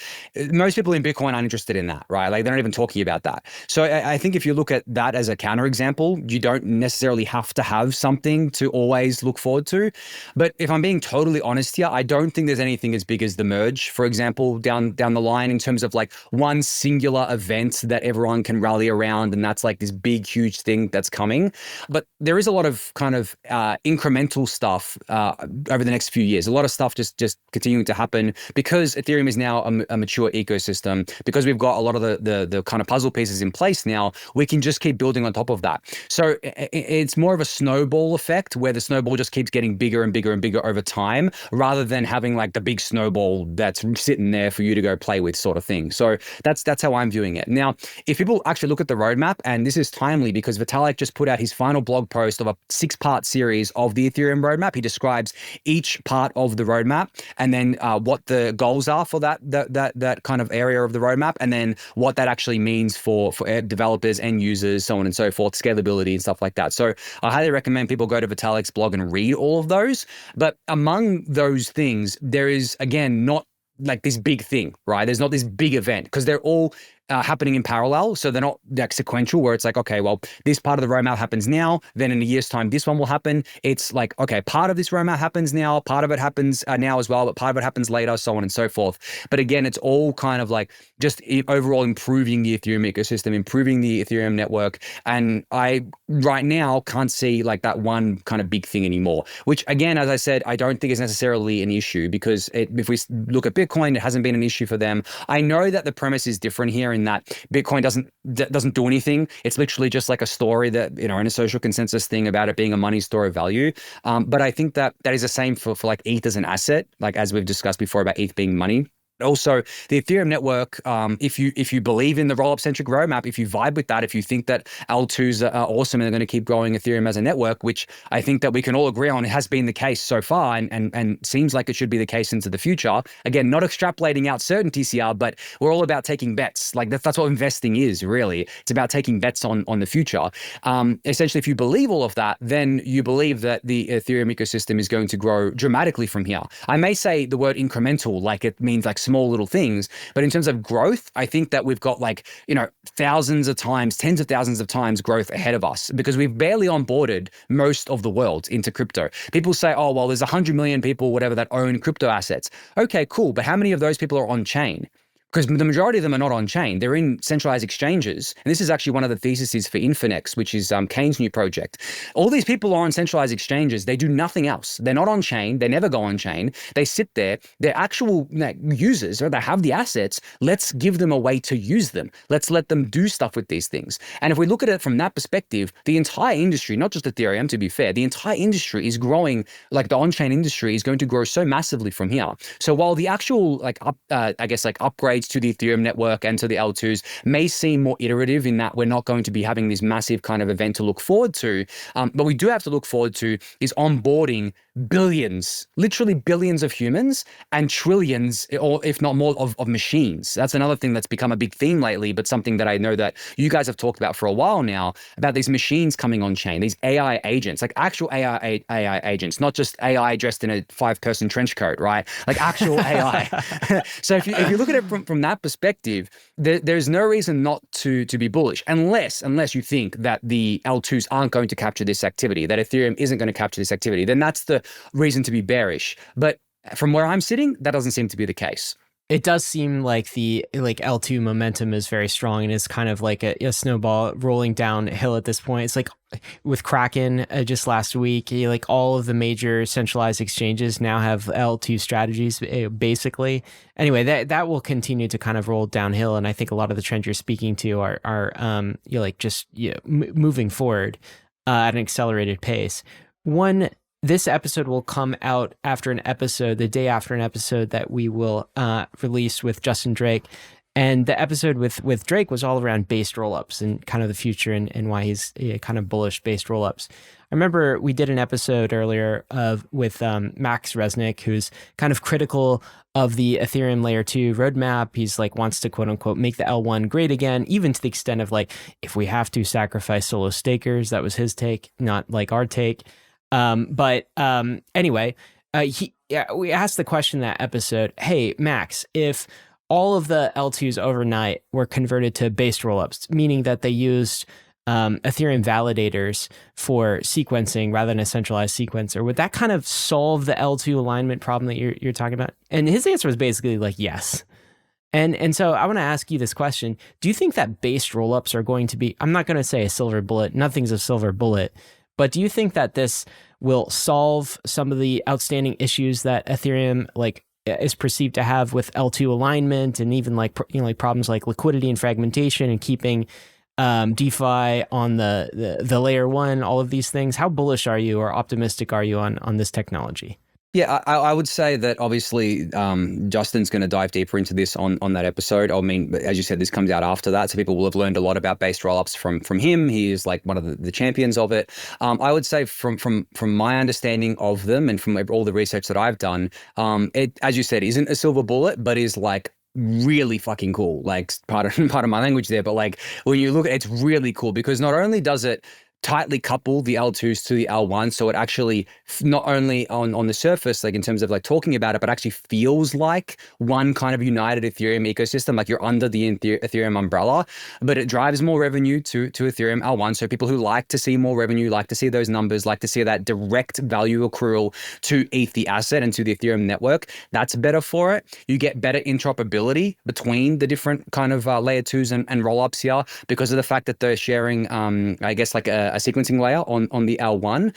most people in Bitcoin aren't interested in that, right? Like they're not even talking about that. So I think if you look at that as a counterexample, you don't necessarily have to have something to always look forward to. But if I'm being totally honest here, I don't think there's anything as big as the merge, for example, down the line in terms of like one singular event that everyone can rally around, and that's like this big, huge thing that's coming. But there is a lot of kind of incremental stuff over the next few years. A lot of stuff just continuing to happen because Ethereum is now a mature ecosystem. Because we've got a lot of the kind of puzzle pieces in place now, we can just keep building on top of that. So it's more of a snowball effect where the snowball just keeps getting bigger and bigger and bigger over time, rather than having like the big snowball that's sitting there for you to go play with sort of thing. So that's how I'm viewing it. Now, if people actually look at the roadmap, and this is timely because Vitalik just put out his final blog post of a 6-part series of the Ethereum roadmap. He describes each part of the roadmap and then what the goals are for that kind of area of the roadmap, and then what that actually means for developers and users, so on and so forth, scalability and stuff like that. So I highly recommend people go to Vitalik's blog and read all of those. But among those things, there is, again, not like this big thing, right? There's not this big event because they're all happening in parallel. So they're not like sequential where it's like, okay, well, this part of the roadmap happens now, then in a year's time, this one will happen. It's like, okay, part of this roadmap happens now, part of it happens now as well, but part of it happens later, so on and so forth. But again, it's all kind of like just overall improving the Ethereum ecosystem, improving the Ethereum network. And I right now can't see like that one kind of big thing anymore, which again, as I said, I don't think is necessarily an issue because if we look at Bitcoin, it hasn't been an issue for them. I know that the premise is different here in that Bitcoin doesn't do anything. It's literally just like a story that, in a social consensus thing about it being a money store of value. But I think that is the same for like ETH as an asset, like as we've discussed before about ETH being money. Also, the Ethereum network, if you believe in the rollup centric roadmap, if you vibe with that, if you think that L2s are awesome and they're going to keep growing Ethereum as a network, which I think that we can all agree on, it has been the case so far and seems like it should be the case into the future. Again, not extrapolating out certainties here, but we're all about taking bets. Like that's what investing is, really. It's about taking bets on the future. Essentially, if you believe all of that, then you believe that the Ethereum ecosystem is going to grow dramatically from here. I may say the word incremental, like it means like small little things, but in terms of growth, I think that we've got like, thousands of times, tens of thousands of times growth ahead of us because we've barely onboarded most of the world into crypto. People say, oh, well, there's 100 million people, whatever, that own crypto assets. Okay, cool. But how many of those people are on chain? Because the majority of them are not on chain. They're in centralized exchanges. And this is actually one of the theses for Infinex, which is Kane's new project. All these people are on centralized exchanges. They do nothing else. They're not on chain. They never go on chain. They sit there. They're actual users, or they have the assets. Let's give them a way to use them. Let's let them do stuff with these things. And if we look at it from that perspective, the entire industry, not just Ethereum, to be fair, the entire industry is growing, like the on-chain industry is going to grow so massively from here. So while the actual upgrades to the Ethereum network and to the L2s may seem more iterative in that we're not going to be having this massive kind of event to look forward to, but we do have to look forward to is onboarding billions, literally billions of humans and trillions, or if not more, of machines. That's another thing that's become a big theme lately, but something that I know that you guys have talked about for a while now, about these machines coming on chain, these AI agents, like actual AI agents, not just AI dressed in a 5-person trench coat, right? Like actual AI. So if you look at it from that perspective, there's no reason not to be bullish, unless you think that the L2s aren't going to capture this activity, that Ethereum isn't going to capture this activity. Then that's the reason to be bearish. But from where I'm sitting, that doesn't seem to be the case. It does seem like the L2 momentum is very strong and is kind of like a snowball rolling downhill at this point. It's like with KRAKEN just last week, like all of the major centralized exchanges now have L2 strategies, basically. Anyway, that will continue to kind of roll downhill, and I think a lot of the trends you're speaking to are moving forward at an accelerated pace. This episode will come out after the day after an episode that we will release with Justin Drake. And the episode with Drake was all around based rollups and kind of the future and why he's kind of bullish based rollups. I remember we did an episode earlier with Max Resnick, who's kind of critical of the Ethereum layer 2 roadmap. He's like wants to quote unquote make the L1 great again, even to the extent of like, if we have to sacrifice solo stakers. That was his take, not like our take. Anyway, we asked the question in that episode, hey, Max, if all of the L2s overnight were converted to based rollups, meaning that they used Ethereum validators for sequencing rather than a centralized sequencer, would that kind of solve the L2 alignment problem that you're talking about? And his answer was basically like, yes. And so I want to ask you this question. Do you think that based rollups are going to be, I'm not going to say a silver bullet, nothing's a silver bullet, but do you think that this will solve some of the outstanding issues that Ethereum is perceived to have with L2 alignment, and even like problems like liquidity and fragmentation and keeping DeFi on the layer 1, all of these things? How bullish are you or optimistic are you on this technology? Yeah, I would say that obviously Justin's going to dive deeper into this on that episode. I mean, as you said, this comes out after that, so people will have learned a lot about based rollups from him. He is like one of the champions of it. I would say from my understanding of them and from all the research that I've done, it, as you said, isn't a silver bullet, but is like really fucking cool. Like part of my language there, but like when you look at it, it's really cool because not only does it tightly couple the L2s to the L1, so it actually not only on the surface, like in terms of like talking about it, but actually feels like one kind of united Ethereum ecosystem, like you're under the Ethereum umbrella, but it drives more revenue to Ethereum L1. So people who like to see more revenue, like to see those numbers, like to see that direct value accrual to ETH the asset and to the Ethereum network, that's better for it. You get better interoperability between the different kind of layer 2s and rollups here because of the fact that they're sharing, I guess, like a sequencing layer on the L1,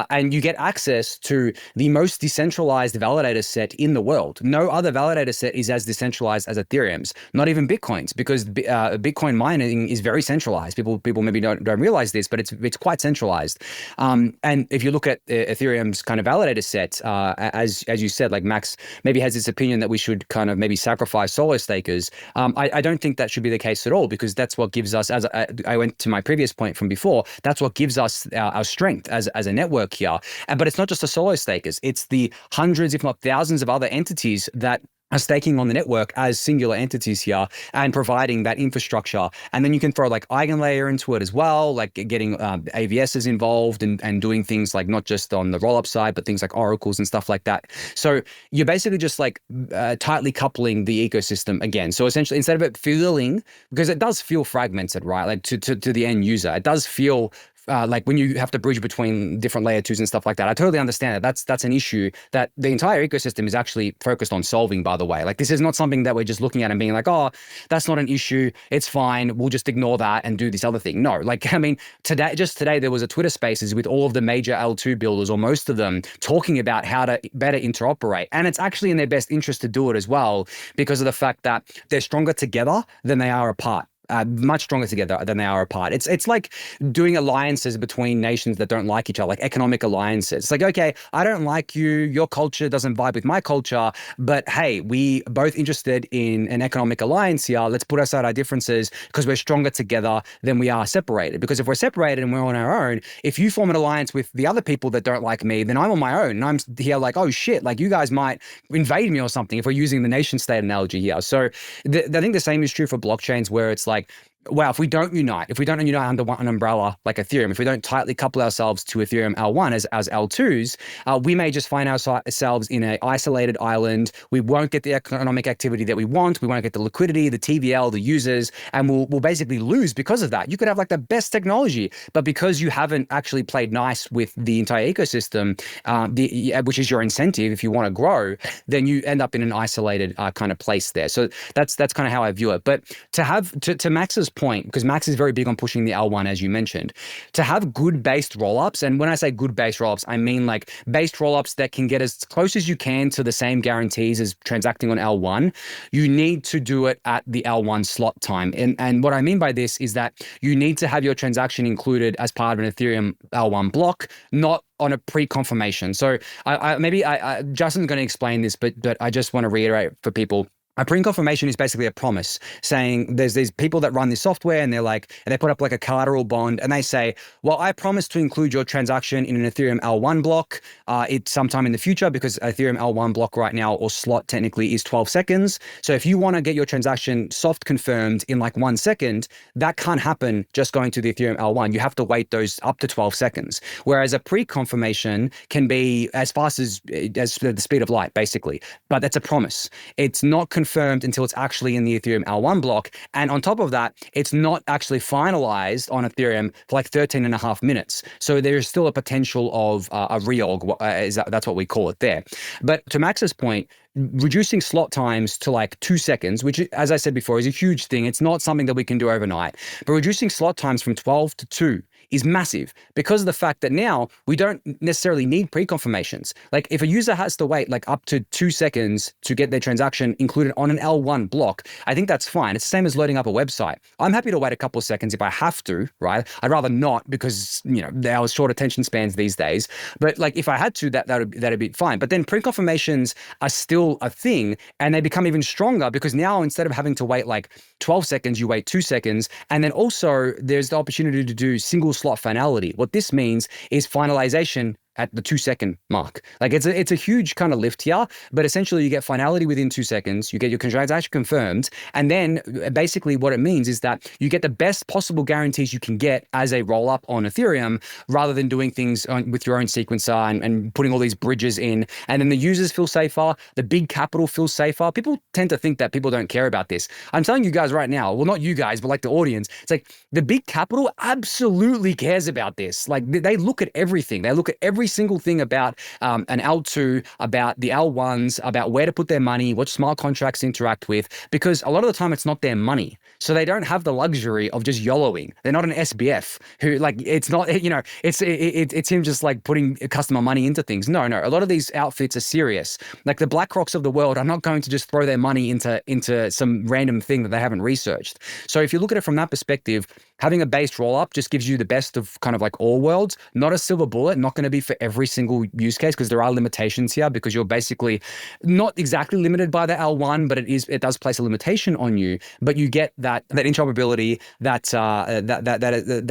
and you get access to the most decentralized validator set in the world. No other validator set is as decentralized as Ethereum's, not even Bitcoin's, because Bitcoin mining is very centralized. People maybe don't realize this, but it's quite centralized. And if you look at Ethereum's kind of validator set, as you said, like Max maybe has this opinion that we should kind of maybe sacrifice solo stakers. I don't think that should be the case at all, because that's what gives us, as I went to my previous point from before, that's what gives us our strength as a network here. But it's not just the solo stakers, it's the hundreds, if not thousands of other entities that are staking on the network as singular entities here and providing that infrastructure. And then you can throw like EigenLayer into it as well, like getting AVSs involved and doing things like not just on the rollup side, but things like oracles and stuff like that. So you're basically just like tightly coupling the ecosystem again. So essentially, instead of it feeling, because it does feel fragmented, right? Like to the end user, it does feel like when you have to bridge between different layer 2s and stuff like that. I totally understand that. That's an issue that the entire ecosystem is actually focused on solving, by the way. Like this is not something that we're just looking at and being like, oh, that's not an issue, it's fine, we'll just ignore that and do this other thing. No, like, I mean, today there was a Twitter Spaces with all of the major L2 builders, or most of them, talking about how to better interoperate. And it's actually in their best interest to do it as well, because of the fact that they're stronger together than they are apart. Much stronger together than they are apart. It's like doing alliances between nations that don't like each other, like economic alliances. It's like, okay, I don't like you, your culture doesn't vibe with my culture, but hey, we both interested in an economic alliance here. Let's put aside our differences because we're stronger together than we are separated. Because if we're separated and we're on our own, if you form an alliance with the other people that don't like me, then I'm on my own. And I'm here like, oh shit, like you guys might invade me or something if we're using the nation state analogy here. So I think the same is true for blockchains, where it's like, well, if we don't unite under one umbrella like Ethereum, if we don't tightly couple ourselves to Ethereum L1 as L2s, we may just find ourselves in an isolated island. We won't get the economic activity that we want. We won't get the liquidity, the TVL, the users, and we'll basically lose because of that. You could have like the best technology, but because you haven't actually played nice with the entire ecosystem, which is your incentive if you want to grow, then you end up in an isolated kind of place there. So that's kind of how I view it. But to Max's point, because Max is very big on pushing the L1, as you mentioned, to have good based rollups, and when I say good based rollups, I mean like based rollups that can get as close as you can to the same guarantees as transacting on L1, you need to do it at the L1 slot time. And what I mean by this is that you need to have your transaction included as part of an Ethereum L1 block, not on a pre-confirmation. So maybe Justin's going to explain this, but I just want to reiterate for people. A pre-confirmation is basically a promise saying there's these people that run this software and they put up like a collateral bond and they say, well, I promise to include your transaction in an Ethereum L1 block it's sometime in the future, because Ethereum L1 block right now, or slot technically, is 12 seconds. So if you want to get your transaction soft confirmed in like 1 second, that can't happen just going to the Ethereum L1. You have to wait those up to 12 seconds. Whereas a pre-confirmation can be as fast as the speed of light, basically. But that's a promise. It's not confirmed until it's actually in the Ethereum L1 block. And on top of that, it's not actually finalized on Ethereum for like 13 and a half minutes. So there's still a potential of a reorg, that's what we call it there. But to Max's point, reducing slot times to like 2 seconds, which, as I said before, is a huge thing. It's not something that we can do overnight. But reducing slot times from 12 to 2 is massive, because of the fact that now we don't necessarily need pre-confirmations. Like if a user has to wait like up to 2 seconds to get their transaction included on an L1 block, I think that's fine. It's the same as loading up a website. I'm happy to wait a couple of seconds if I have to, right? I'd rather not, because there are short attention spans these days. But like if I had to, that'd be fine. But then pre-confirmations are still a thing, and they become even stronger, because now instead of having to wait like 12 seconds, you wait 2 seconds. And then also there's the opportunity to do single slot finality. What this means is finalization at the 2 second mark. Like it's a huge kind of lift here, but essentially you get finality within 2 seconds, you get your transaction confirmed, and then basically what it means is that you get the best possible guarantees you can get as a roll up on Ethereum, rather than doing things with your own sequencer and putting all these bridges in. And then the users feel safer, the big capital feels safer. People tend to think that people don't care about this. I'm telling you guys right now, well, not you guys, but like the audience, it's like the big capital absolutely cares about this. Like they look at everything. They look at every single thing about an L2, about the L1s, about where to put their money, what smart contracts interact with, because a lot of the time it's not their money. So they don't have the luxury of just YOLOing. They're not an SBF who like, it's not, it's him just like putting customer money into things. No, a lot of these outfits are serious. Like the BlackRocks of the world are not going to just throw their money into some random thing that they haven't researched. So if you look at it from that perspective, having a based roll up just gives you the best of kind of like all worlds, not a silver bullet, not going to be for every single use case, because there are limitations here, because you're basically not exactly limited by the L1, but it does place a limitation on you. But you get that interoperability, that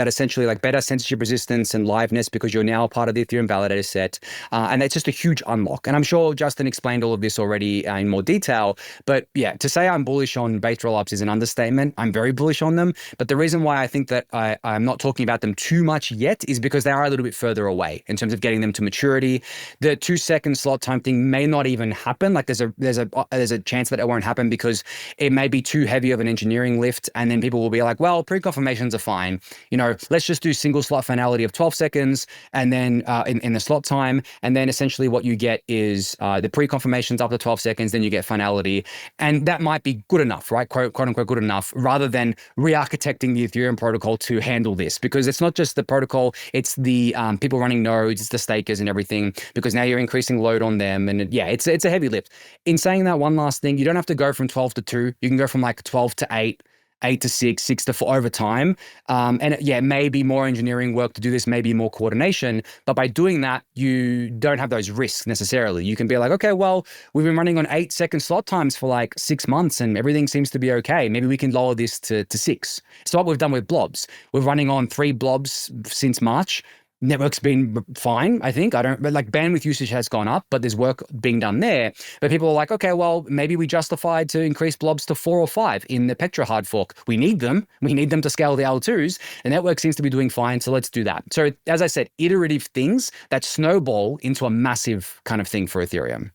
essentially like better censorship resistance and liveness, because you're now part of the Ethereum validator set. And that's just a huge unlock. And I'm sure Justin explained all of this already in more detail. But yeah, to say I'm bullish on based rollups is an understatement. I'm very bullish on them. But the reason why I think that I'm not talking about them too much yet is because they are a little bit further away in terms of getting them to maturity. The 2 second slot time thing may not even happen. Like there's a chance that it won't happen, because it may be too heavy of an engineering lift, and then people will be like, well, pre-confirmations are fine. Let's just do single slot finality of 12 seconds, and then in the slot time, and then essentially what you get is the pre-confirmations up to 12 seconds, then you get finality, and that might be good enough, right? Quote unquote good enough, rather than re-architecting the Ethereum protocol to handle this, because it's not just the protocol, it's the people running nodes, it's the stakers and everything, because now you're increasing load on them. And it's a heavy lift. In saying that, one last thing, you don't have to go from 12 to 2. You can go from like 12 to 8, 8 to 6, 6 to 4 over time. It may be more engineering work to do this, maybe more coordination, but by doing that, you don't have those risks necessarily. You can be like, okay, well, we've been running on 8 second slot times for like 6 months and everything seems to be okay. Maybe we can lower this to 6. So what we've done with blobs, we're running on 3 blobs since March. network's been fine, I think. But like bandwidth usage has gone up, but there's work being done there. But people are like, okay, well, maybe we justified to increase blobs to 4 or 5 in the Petra hard fork. We need them. We need them to scale the L2s. The network seems to be doing fine, so let's do that. So as I said, iterative things that snowball into a massive kind of thing for Ethereum.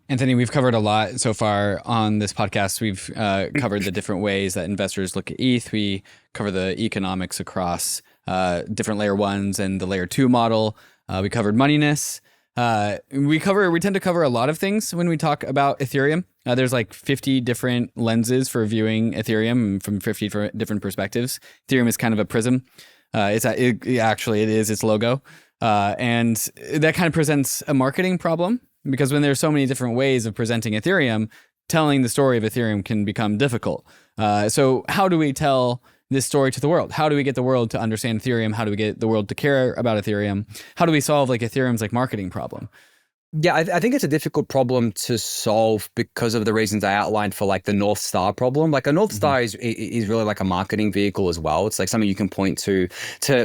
Anthony, we've covered a lot so far on this podcast. We've covered the different ways that investors look at ETH. We cover the economics across different layer 1s and the layer 2 model. We covered moneyness. We tend to cover a lot of things when we talk about Ethereum. There's like 50 different lenses for viewing Ethereum from 50 different perspectives. Ethereum is kind of a prism. It is its logo. And that kind of presents a marketing problem, because when there's so many different ways of presenting Ethereum, telling the story of Ethereum can become difficult. So how do we tell this story to the world? How do we get the world to understand Ethereum? How do we get the world to care about Ethereum? How do we solve like Ethereum's like marketing problem? Yeah, I think it's a difficult problem to solve because of the reasons I outlined for like the North Star problem. Like a North Star is really like a marketing vehicle as well. It's like something you can point to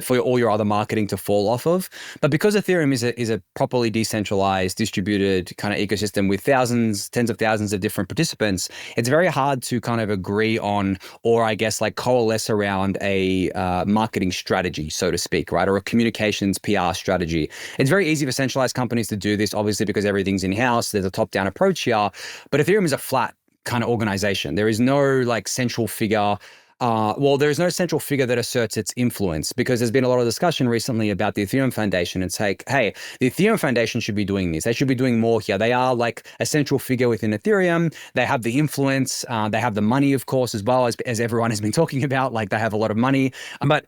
for all your other marketing to fall off of. But because Ethereum is a properly decentralized, distributed kind of ecosystem with tens of thousands of different participants, it's very hard to kind of agree on, or I guess like coalesce around a marketing strategy, so to speak, right? Or a communications PR strategy. It's very easy for centralized companies to do this, obviously, because everything's in-house. There's a top-down approach here, but Ethereum is a flat kind of organization. There is no like central figure. There is no central figure that asserts its influence, because there's been a lot of discussion recently about the Ethereum Foundation. It's like, hey, the Ethereum Foundation should be doing this. They should be doing more here. They are like a central figure within Ethereum. They have the influence. They have the money, of course, as well, as everyone has been talking about. Like they have a lot of money. But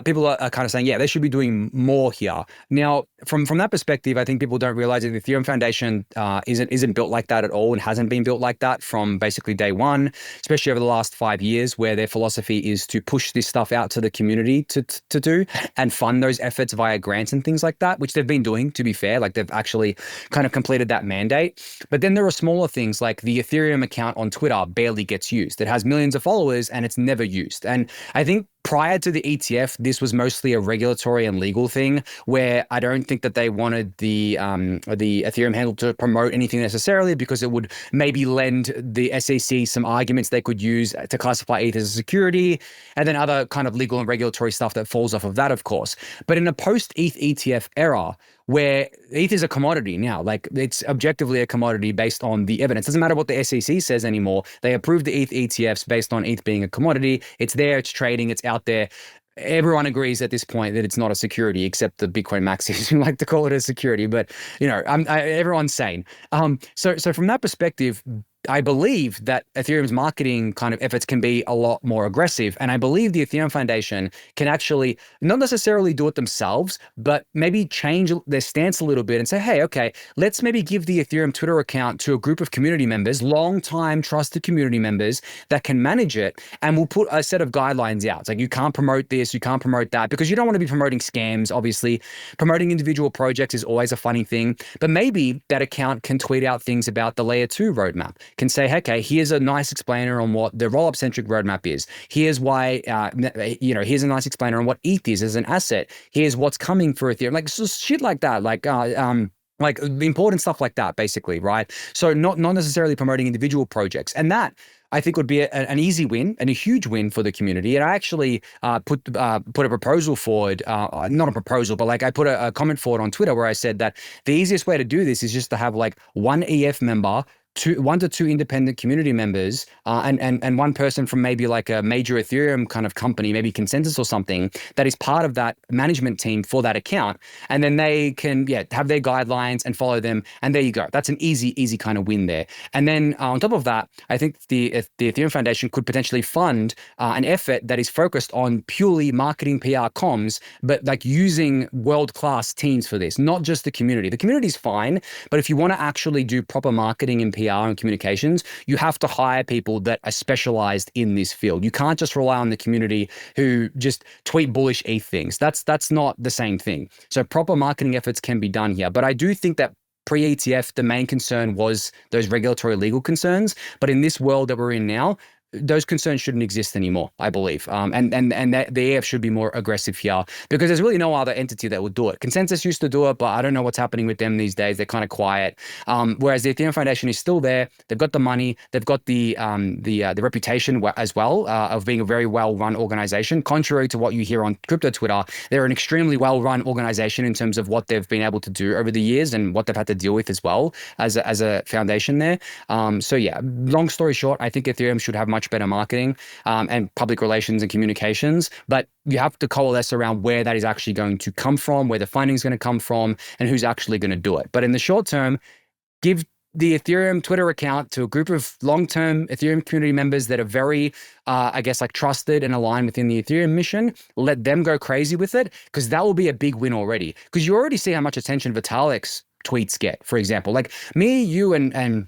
people are kind of saying, yeah, they should be doing more here. Now, from that perspective, I think people don't realize that the Ethereum Foundation isn't built like that at all, and hasn't been built like that from basically day one, especially over the last 5 years, where their philosophy is to push this stuff out to the community to do and fund those efforts via grants and things like that, which they've been doing, to be fair. Like they've actually kind of completed that mandate. But then there are smaller things like the Ethereum account on Twitter barely gets used. It has millions of followers and it's never used. And I think prior to the ETF, this was mostly a regulatory and legal thing, where I don't think that they wanted the Ethereum handle to promote anything necessarily, because it would maybe lend the SEC some arguments they could use to classify ETH as a security, and then other kind of legal and regulatory stuff that falls off of that, of course. But in a post-ETH ETF era, where ETH is a commodity now, like it's objectively a commodity based on the evidence. Doesn't matter what the SEC says anymore. They approved the ETH ETFs based on ETH being a commodity. It's there, it's trading, it's out there. Everyone agrees at this point that it's not a security, except the Bitcoin maxis who like to call it a security. But you know, everyone's sane. So from that perspective, I believe that Ethereum's marketing kind of efforts can be a lot more aggressive. And I believe the Ethereum Foundation can actually not necessarily do it themselves, but maybe change their stance a little bit and say, hey, okay, let's maybe give the Ethereum Twitter account to a group of community members, long-time trusted community members that can manage it. And we'll put a set of guidelines out. It's like, you can't promote this, you can't promote that, because you don't want to be promoting scams, obviously. Promoting individual projects is always a funny thing. But maybe that account can tweet out things about the layer 2 roadmap. Can say, okay, here's a nice explainer on what the rollup centric roadmap is. Here's why, here's a nice explainer on what ETH is as an asset. Here's what's coming for Ethereum, like just shit like that, like the important stuff like that, basically, right? So not necessarily promoting individual projects, and that I think would be an easy win and a huge win for the community. And I actually put a proposal forward, not a proposal, but like I put a comment forward on Twitter where I said that the easiest way to do this is just to have like one EF member, 1 to 2 independent community members, and one person from maybe like a major Ethereum kind of company, maybe Consensus or something, that is part of that management team for that account. And then they can, have their guidelines and follow them. And there you go. That's an easy kind of win there. And then on top of that, I think the Ethereum Foundation could potentially fund an effort that is focused on purely marketing, PR, comms, but like using world-class teams for this, not just the community. The community is fine, but if you want to actually do proper marketing and PR and communications, you have to hire people that are specialized in this field. You can't just rely on the community who just tweet bullish ETH things. That's not the same thing. So proper marketing efforts can be done here. But I do think that pre-ETF, the main concern was those regulatory legal concerns. But in this world that we're in now, those concerns shouldn't exist anymore, I believe. And that the EF should be more aggressive here, because there's really no other entity that would do it. Consensus used to do it, but I don't know what's happening with them these days. They're kind of quiet. Whereas the Ethereum Foundation is still there. They've got the money. They've got the reputation as well of being a very well-run organization. Contrary to what you hear on crypto Twitter, they're an extremely well-run organization in terms of what they've been able to do over the years and what they've had to deal with as well as a foundation there. So yeah, long story short, I think Ethereum should have much better marketing and public relations and communications, but you have to coalesce around where that is actually going to come from, where the funding is going to come from, and who's actually going to do it. But in the short term, give the Ethereum Twitter account to a group of long-term Ethereum community members that are very, I guess, like trusted and aligned within the Ethereum mission. Let them go crazy with it, because that will be a big win already. Because you already see how much attention Vitalik's tweets get, for example. Like me, you, and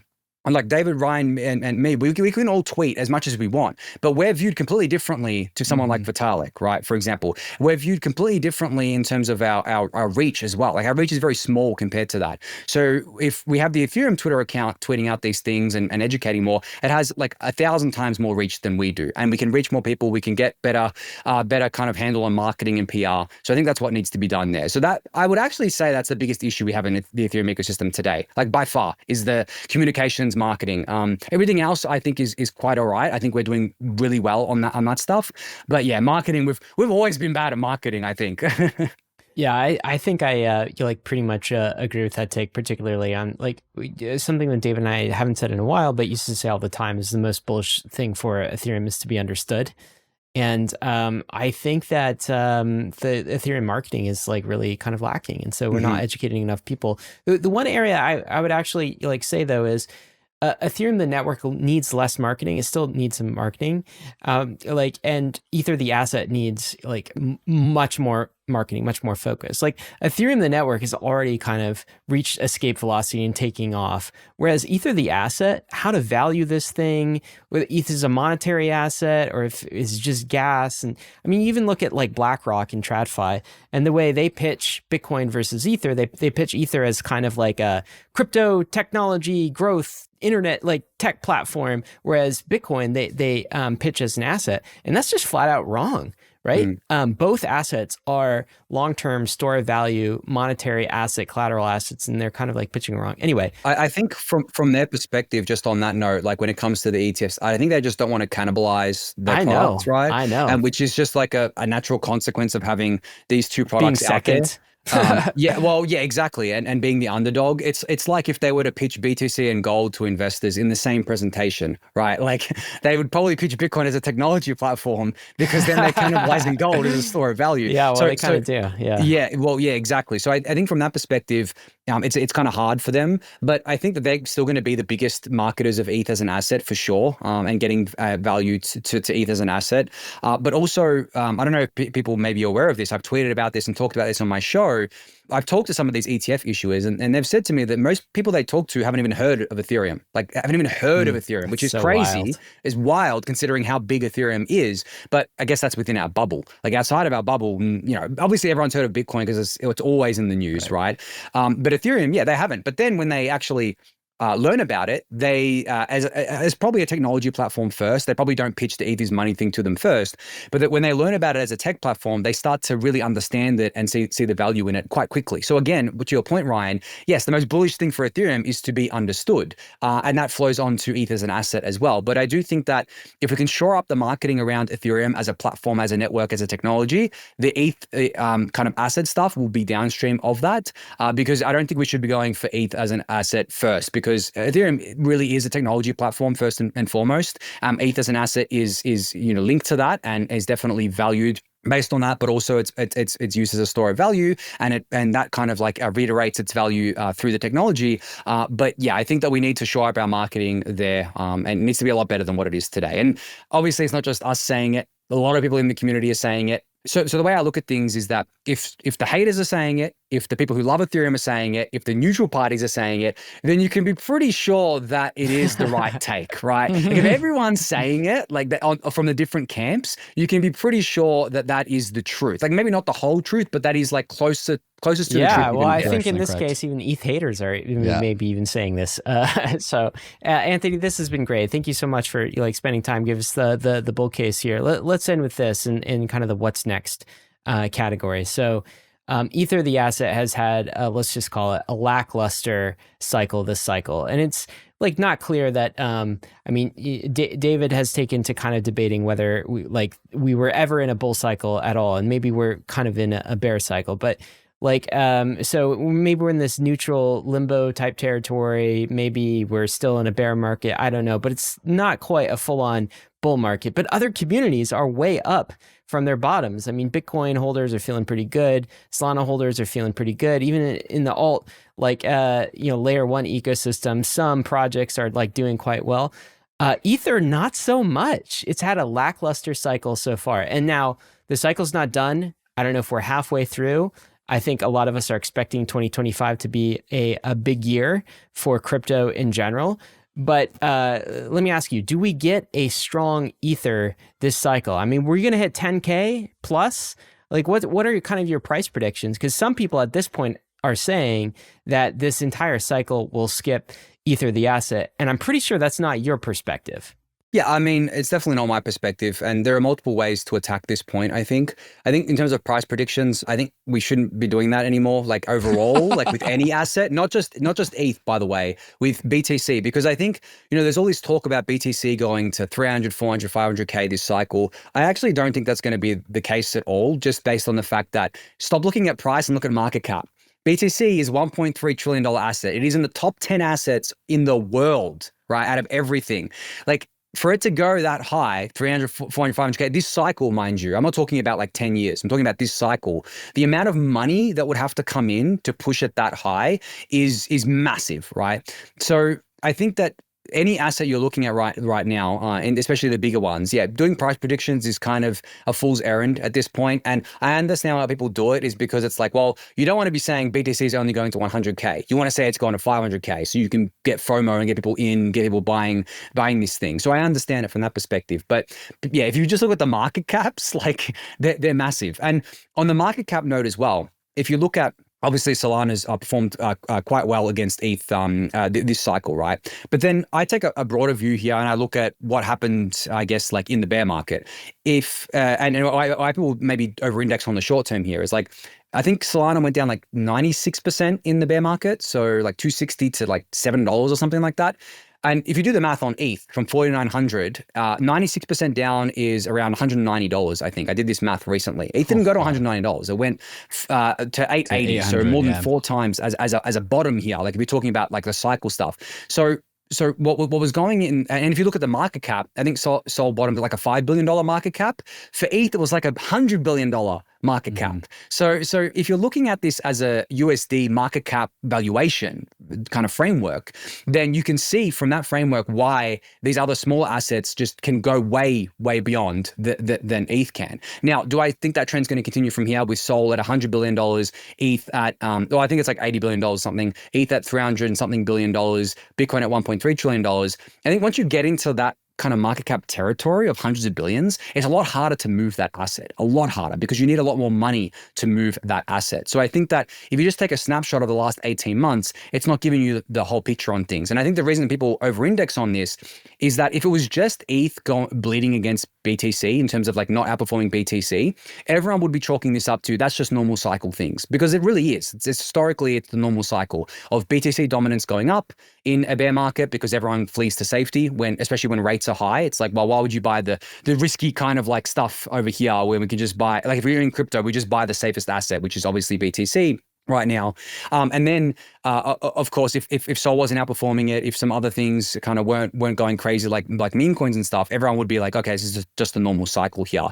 like David, Ryan, and me, we can all tweet as much as we want, but we're viewed completely differently to someone like Vitalik, right? For example, we're viewed completely differently in terms of our reach as well. Like our reach is very small compared to that. So if we have the Ethereum Twitter account tweeting out these things and educating more, it has like 1,000 times more reach than we do. And we can reach more people. We can get better kind of handle on marketing and PR. So I think that's what needs to be done there. So that, I would actually say that's the biggest issue we have in the Ethereum ecosystem today. Like by far is the communications, marketing. Everything else I think is quite all right. I think we're doing really well on that stuff. But yeah, marketing, we've always been bad at marketing, I think. Yeah, I think I like pretty much agree with that take, particularly on like something that David and I haven't said in a while, but used to say all the time is the most bullish thing for Ethereum is to be understood. And I think that the Ethereum marketing is like really kind of lacking. And so we're not educating enough people. The one area I would actually like say though is Ethereum, the network, needs less marketing. It still needs some marketing. And Ether, the asset, needs like much more marketing, much more focus. Like Ethereum, the network, has already kind of reached escape velocity and taking off. Whereas Ether, the asset, how to value this thing, whether ETH is a monetary asset or if it's just gas. And I mean, even look at like BlackRock and TradFi and the way they pitch Bitcoin versus Ether. They pitch Ether as kind of like a crypto technology growth internet like tech platform, whereas Bitcoin they pitch as an asset, and that's just flat out wrong, right? Both assets are long-term store of value, monetary asset, collateral assets, and they're kind of like pitching wrong. Anyway, I think from their perspective, just on that note, like when it comes to the ETFs, I think they just don't want to cannibalize their products, right? I know, and which is just like a natural consequence of having these two products out there. Yeah, exactly. And being the underdog, it's like if they were to pitch BTC and gold to investors in the same presentation, right? Like they would probably pitch Bitcoin as a technology platform because then they're cannibalizing gold as a store of value. Yeah, well, they kind of do. Yeah. Yeah, well, yeah, exactly. So I think from that perspective, it's kind of hard for them, but I think that they're still going to be the biggest marketers of ETH as an asset for sure, and getting value to ETH as an asset. But also, I don't know if people may be aware of this. I've tweeted about this and talked about this on my show. I've talked to some of these ETF issuers and they've said to me that most people they talk to haven't even heard of Ethereum, like haven't even heard of Ethereum, which is so crazy. Wild. Is wild considering how big Ethereum is. But I guess that's within our bubble. Like outside of our bubble, obviously everyone's heard of Bitcoin because it's always in the news, right? But Ethereum, yeah, they haven't. But then when they actually learn about it, they as probably a technology platform first. They probably don't pitch the ETH is money thing to them first, but that when they learn about it as a tech platform, they start to really understand it and see the value in it quite quickly. So again, to your point, Ryan, yes, the most bullish thing for Ethereum is to be understood, and that flows on to ETH as an asset as well. But I do think that if we can shore up the marketing around Ethereum as a platform, as a network, as a technology, the ETH kind of asset stuff will be downstream of that, because I don't think we should be going for ETH as an asset first, because Ethereum really is a technology platform first and foremost. ETH as an asset is linked to that and is definitely valued based on that, but also it's used as a store of value, and that kind of like reiterates its value through the technology. But yeah, I think that we need to shore up our marketing there, and it needs to be a lot better than what it is today. And obviously, it's not just us saying it. A lot of people in the community are saying it. So the way I look at things is that if the haters are saying it, if the people who love Ethereum are saying it, if the neutral parties are saying it, then you can be pretty sure that it is the right take, right? Like if everyone's saying it, like that from the different camps, you can be pretty sure that that is the truth. Like maybe not the whole truth, but that is like closest to the truth. Yeah, well, I even think in this correct. case, even ETH haters are maybe even saying this. So, Anthony, this has been great. Thank you so much for spending time. Give us the bull case here. Let's end with this in kind of the what's next category. So, Ether, the asset, has had let's just call it a lackluster cycle this cycle, and it's like not clear that David has taken to kind of debating whether we were ever in a bull cycle at all, and maybe we're kind of in a bear cycle, but so maybe we're in this neutral limbo type territory. Maybe we're still in a bear market. I don't know, but it's not quite a full on bull market. But other communities are way up from their bottoms. I mean, Bitcoin holders are feeling pretty good. Solana holders are feeling pretty good. Even in the alt, layer one ecosystem, some projects are doing quite well. Ether, not so much. It's had a lackluster cycle so far. And now the cycle's not done. I don't know if we're halfway through. I think a lot of us are expecting 2025 to be a big year for crypto in general. But let me ask you, do we get a strong Ether this cycle? I mean, were you going to hit 10K plus? What are kind of your price predictions? Because some people at this point are saying that this entire cycle will skip Ether, the asset. And I'm pretty sure that's not your perspective. Yeah, I mean, it's definitely not my perspective, and there are multiple ways to attack this point, I think. I think in terms of price predictions, I think we shouldn't be doing that anymore, overall, with any asset, not just ETH, by the way, with BTC, because I think, there's all this talk about BTC going to 300, 400, 500K this cycle. I actually don't think that's going to be the case at all, just based on the fact that stop looking at price and look at market cap. BTC is $1.3 trillion asset. It is in the top 10 assets in the world, right, out of everything. For it to go that high, 300, 400, 500K, this cycle, mind you, I'm not talking about 10 years. I'm talking about this cycle. The amount of money that would have to come in to push it that high is massive, right? So I think that any asset you're looking at right now, and especially the bigger ones, doing price predictions is kind of a fool's errand at this point. And I understand why people do it is because it's you don't want to be saying BTC is only going to 100K. You want to say it's going to 500K so you can get FOMO and get people in, get people buying this thing. So I understand it from that perspective. But yeah, if you just look at the market caps, they're massive. And on the market cap note as well, if you look at obviously, Solana's performed quite well against ETH this cycle, right? But then I take a broader view here and I look at what happened, I guess, in the bear market. And why people maybe over-index on the short term here is I think Solana went down 96% in the bear market, so $260 to $7 or something like that. And if you do the math on ETH from 4,900, 96% down is around $190, I think. I did this math recently. ETH didn't go to $190. It went to 880, so more than 4 times as a bottom here. If you're talking about the cycle stuff. So what was going in, and if you look at the market cap, I think Sol bottomed to a $5 billion market cap. For ETH, it was $100 billion market cap. So if you're looking at this as a USD market cap valuation kind of framework, then you can see from that framework why these other smaller assets just can go way, way beyond than ETH can. Now, do I think that trend's going to continue from here with Sol at $100 billion, ETH at, I think it's $80 billion something, ETH at $300 and something billion, Bitcoin at $1.3 trillion. I think once you get into that kind of market cap territory of hundreds of billions, it's a lot harder to move that asset, a lot harder, because you need a lot more money to move that asset. So I think that if you just take a snapshot of the last 18 months, it's not giving you the whole picture on things. And I think the reason people over-index on this is that if it was just ETH bleeding against BTC in terms of not outperforming BTC, everyone would be chalking this up to that's just normal cycle things, because it really is. It's historically the normal cycle of BTC dominance going up in a bear market because everyone flees to safety especially when rates are high. It's why would you buy the risky kind of stuff over here where we can just buy, if we're in crypto, we just buy the safest asset, which is obviously BTC right now. And then, of course, if Sol wasn't outperforming it, if some other things kind of weren't going crazy, like meme coins and stuff, everyone would be okay, this is just a normal cycle here.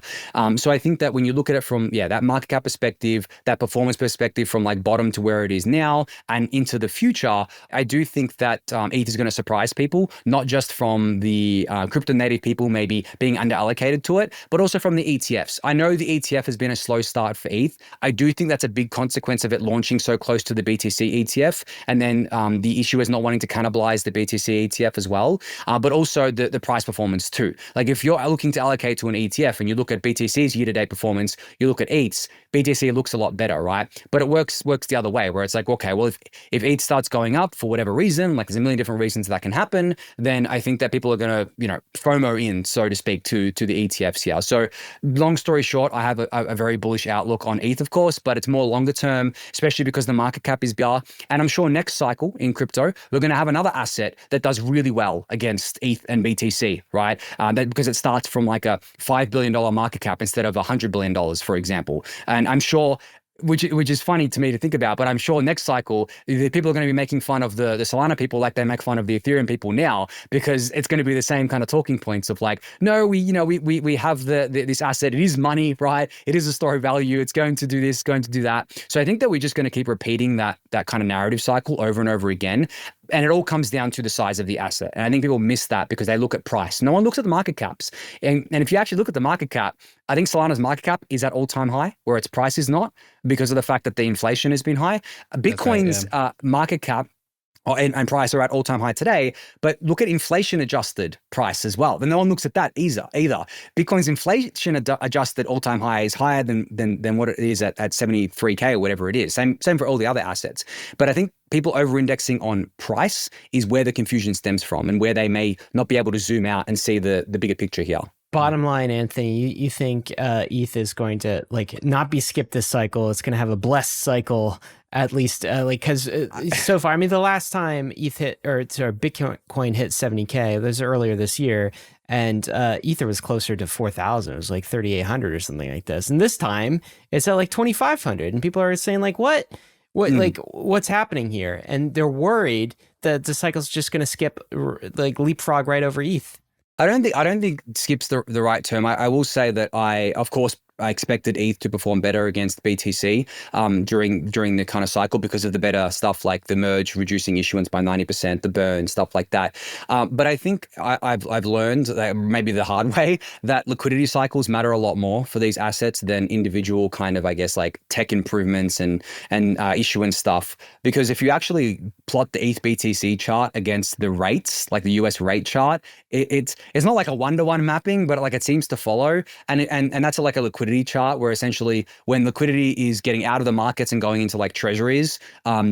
So I think that when you look at it from, that market cap perspective, that performance perspective from bottom to where it is now and into the future, I do think that ETH is going to surprise people, not just from the crypto native people maybe being underallocated to it, but also from the ETFs. I know the ETF has been a slow start for ETH. I do think that's a big consequence of it launching launching so close to the BTC ETF, and then the issuers not wanting to cannibalize the BTC ETF as well, but also the price performance too. Like if you're looking to allocate to an ETF and you look at BTC's year-to-date performance, you look at ETH's, BTC looks a lot better, right? But it works the other way, where it's like, okay, well, if ETH starts going up for whatever reason, like there's a million different reasons that can happen, then I think that people are going to, you know, FOMO in, so to speak, to the ETFs here. So long story short, I have a very bullish outlook on ETH, of course, but it's more longer term, especially because the market cap is bigger. And I'm sure next cycle in crypto, we're going to have another asset that does really well against ETH and BTC, right? Because it starts from like a $5 billion market cap instead of $100 billion, for example. And I'm sure, which is funny to me to think about, but I'm sure next cycle, the people are going to be making fun of the Solana people like they make fun of the Ethereum people now, because it's going to be the same kind of talking points of like, no, we have this asset. It is money, right? It is a store of value. It's going to do this, going to do that. So I think that we're just going to keep repeating that kind of narrative cycle over and over again. And it all comes down to the size of the asset. And I think people miss that because they look at price. No one looks at the market caps. And if you actually look at the market cap, I think Solana's market cap is at all-time high, where its price is not, because of the fact that the inflation has been high. Bitcoin's market cap and price are at all-time high today, but look at inflation-adjusted price as well. Then no one looks at that either. Bitcoin's inflation-adjusted all-time high is higher than what it is at 73K or whatever it is. Same for all the other assets. But I think people over-indexing on price is where the confusion stems from, and where they may not be able to zoom out and see the bigger picture here. Bottom line, Anthony, you think ETH is going to like not be skipped this cycle? It's going to have a blessed cycle, at least, because so far, I mean, the last time Bitcoin hit 70K, this was earlier this year, and Ether was closer to 4,000. It was like 3,800 or something like this. And this time it's at like 2,500, and people are saying like, like what's happening here? And they're worried that the cycle's just going to skip, like leapfrog right over ETH. I don't think skip's the right term. I will say that of course, I expected ETH to perform better against BTC during the kind of cycle because of the better stuff like the merge reducing issuance by 90%, the burn, stuff like that. But I think I've learned that maybe the hard way that liquidity cycles matter a lot more for these assets than individual kind of, I guess, like tech improvements and issuance stuff. Because if you actually plot the ETH BTC chart against the rates, like the US rate chart, it's not like a one-to-one mapping, but like it seems to follow. And that's like a liquidity chart, where essentially when liquidity is getting out of the markets and going into like treasuries,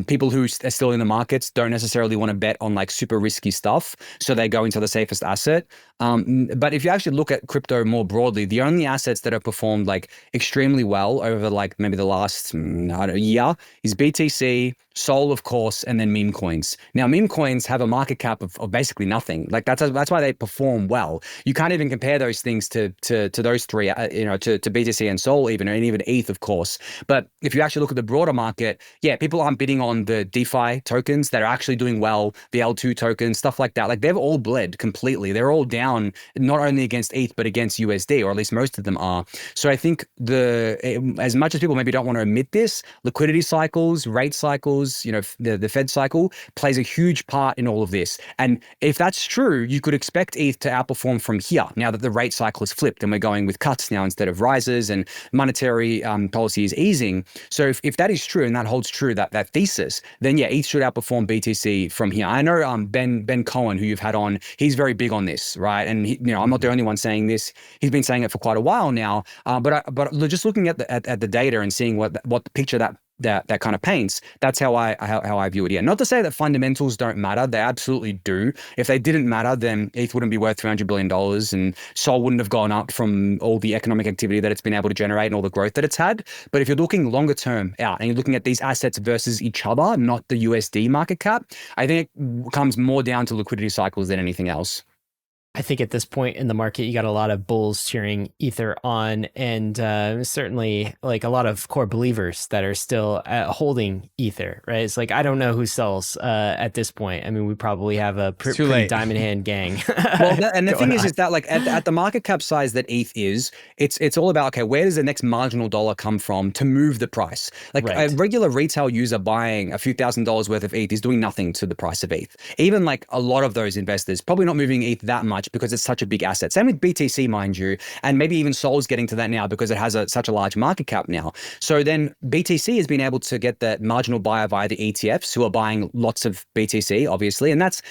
people who are still in the markets don't necessarily want to bet on like super risky stuff, so they go into the safest asset. But if you actually look at crypto more broadly, the only assets that have performed like extremely well over like maybe the last year is BTC, SOL, of course, and then meme coins. Now, meme coins have a market cap of basically nothing. Like that's why they perform well. You can't even compare those things to those three, to BTC and SOL even, and even ETH, of course. But if you actually look at the broader market, yeah, people aren't bidding on the DeFi tokens that are actually doing well, the L2 tokens, stuff like that. Like they've all bled completely. They're all down, not only against ETH, but against USD, or at least most of them are. So I think as much as people maybe don't want to admit this, liquidity cycles, rate cycles, the Fed cycle plays a huge part in all of this. And if that's true, you could expect ETH to outperform from here, now that the rate cycle is flipped and we're going with cuts now instead of rises, and monetary policy is easing. So if that is true, and that holds true, that thesis, then yeah, ETH should outperform BTC from here. I know Ben Cohen, who you've had on, he's very big on this, right? And I'm not the only one saying this. He's been saying it for quite a while now. But just looking at the data and seeing what the picture that kind of paints, that's how I view it here. Not to say that fundamentals don't matter, they absolutely do. If they didn't matter, then ETH wouldn't be worth $300 billion, and SOL wouldn't have gone up from all the economic activity that it's been able to generate and all the growth that it's had. But if you're looking longer term out and you're looking at these assets versus each other, not the USD market cap, I think it comes more down to liquidity cycles than anything else. I think at this point in the market, you got a lot of bulls cheering Ether on, and certainly like a lot of core believers that are still holding Ether, right? It's like, I don't know who sells at this point. I mean, we probably have a pretty diamond hand gang. Well, and the thing is that like at the market cap size that ETH is, it's all about, okay, where does the next marginal dollar come from to move the price? Like a regular retail user buying a few $1,000s worth of ETH is doing nothing to the price of ETH. Even like a lot of those investors, probably not moving ETH that much, much because it's such a big asset. Same with BTC, mind you, and maybe even SOL's getting to that now because it has such a large market cap now. So then BTC has been able to get that marginal buyer via the ETFs who are buying lots of BTC, obviously, and that's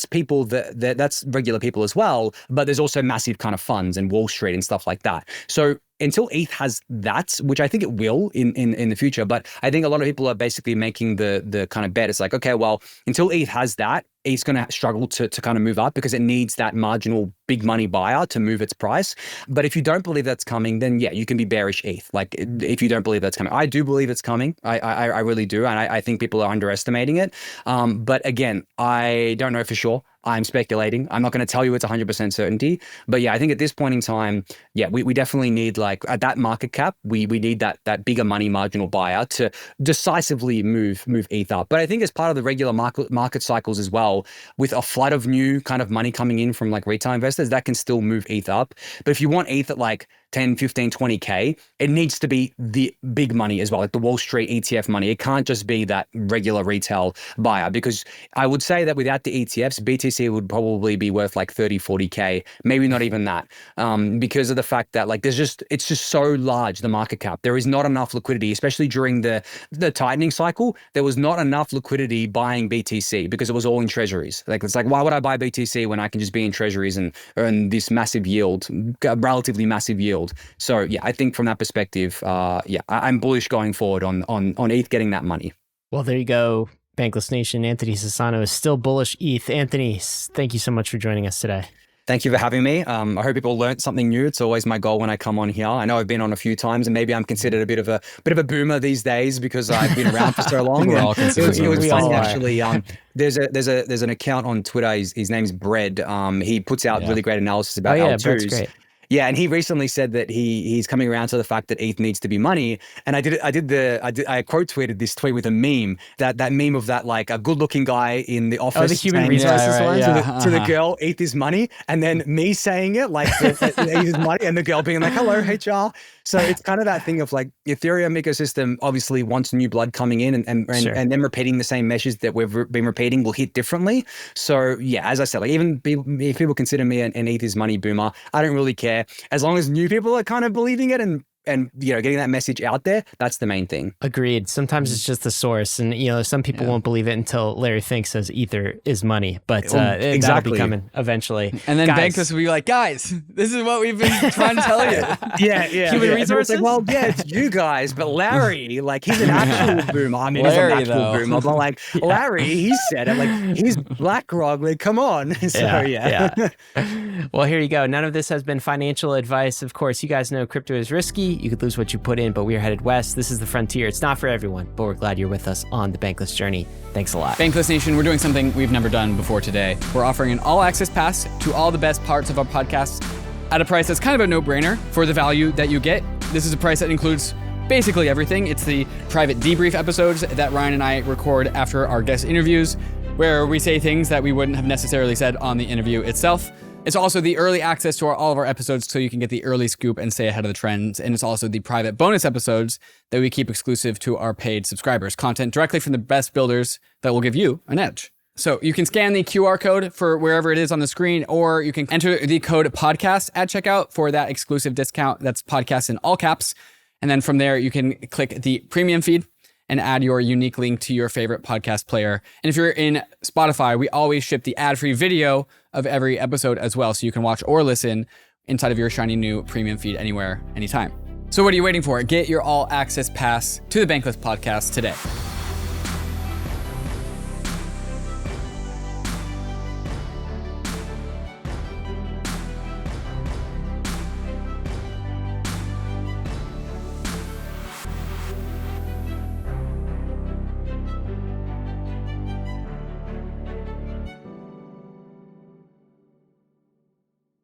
people that's regular people as well. But there's also massive kind of funds and Wall Street and stuff like that. So until ETH has that, which I think it will in the future, but I think a lot of people are basically making the kind of bet. It's like, okay, well, until ETH has that, ETH's going to struggle to kind of move up because it needs that marginal big money buyer to move its price. But if you don't believe that's coming, then yeah, you can be bearish ETH. Like if you don't believe that's coming, I do believe it's coming. I really do. And I think people are underestimating it. But again, I don't know for sure. I'm speculating. I'm not going to tell you it's 100% certainty. But yeah, I think at this point in time, yeah, we definitely need, like, at that market cap, we need that bigger money marginal buyer to decisively move ETH up. But I think as part of the regular market cycles as well, with a flood of new kind of money coming in from like retail investors, that can still move ETH up. But if you want ETH at like 10, 15, 20K, it needs to be the big money as well, like the Wall Street ETF money. It can't just be that regular retail buyer, because I would say that without the ETFs, BTC would probably be worth like 30, 40K, maybe not even that, because of the fact that like it's just so large, the market cap. There is not enough liquidity, especially during the tightening cycle. There was not enough liquidity buying BTC because it was all in treasuries. Like, it's like, why would I buy BTC when I can just be in treasuries and earn this massive yield, relatively massive yield? So yeah, I think from that perspective, yeah, I'm bullish going forward on ETH getting that money. Well, there you go. Bankless Nation, Anthony Sassano is still bullish ETH. Anthony, thank you so much for joining us today. Thank you for having me. I hope people learned something new. It's always my goal when I come on here. I know I've been on a few times, and maybe I'm considered a bit of a boomer these days because I've been around for so long. We're all considered it was boomers. funny actually. There's an account on Twitter. His name's Bread. He puts out really great analysis about L2s. Bread's great. Yeah, and he recently said that he's coming around to the fact that ETH needs to be money. And I quote tweeted this tweet with a meme, that meme of that, like, a good looking guy in the office. Oh, the human resources one? To the girl, ETH is money. And then me saying it like ETH is money, and the girl being like, hello, HR. So it's kind of that thing of like, Ethereum ecosystem obviously wants new blood coming in, and then repeating the same message that we've been repeating will hit differently. So yeah, as I said, like, even if people consider me an ETH is money boomer, I don't really care. As long as new people are kind of believing it and you know, getting that message out there, that's the main thing. Agreed. Sometimes it's just the source, and you know, some people won't believe it until Larry Fink says Ether is money, but that'll be coming eventually. And then Bankless will be like, guys, this is what we've been trying to tell you. Human resources. Like, well, yeah, it's you guys, but Larry, like, he's an actual boomer. I mean, Larry, he's an actual boomer, but like Larry, he said it. Like, he's BlackRock. Like, come on. So Well, here you go. None of this has been financial advice. Of course, you guys know crypto is risky. You could lose what you put in, but we are headed west. This is the frontier. It's not for everyone, but we're glad you're with us on the Bankless journey. Thanks a lot. Bankless Nation, we're doing something we've never done before today. We're offering an all-access pass to all the best parts of our podcast at a price that's kind of a no-brainer for the value that you get. This is a price that includes basically everything. It's the private debrief episodes that Ryan and I record after our guest interviews, where we say things that we wouldn't have necessarily said on the interview itself. It's also the early access to all of our episodes, so you can get the early scoop and stay ahead of the trends. And it's also the private bonus episodes that we keep exclusive to our paid subscribers. Content directly from the best builders that will give you an edge. So you can scan the QR code for wherever it is on the screen, or you can enter the code podcast at checkout for that exclusive discount. That's podcast in all caps. And then from there, you can click the premium feed and add your unique link to your favorite podcast player. And if you're in Spotify, we always ship the ad-free video of every episode as well, so you can watch or listen inside of your shiny new premium feed anywhere, anytime. So what are you waiting for? Get your all-access pass to the Bankless podcast today.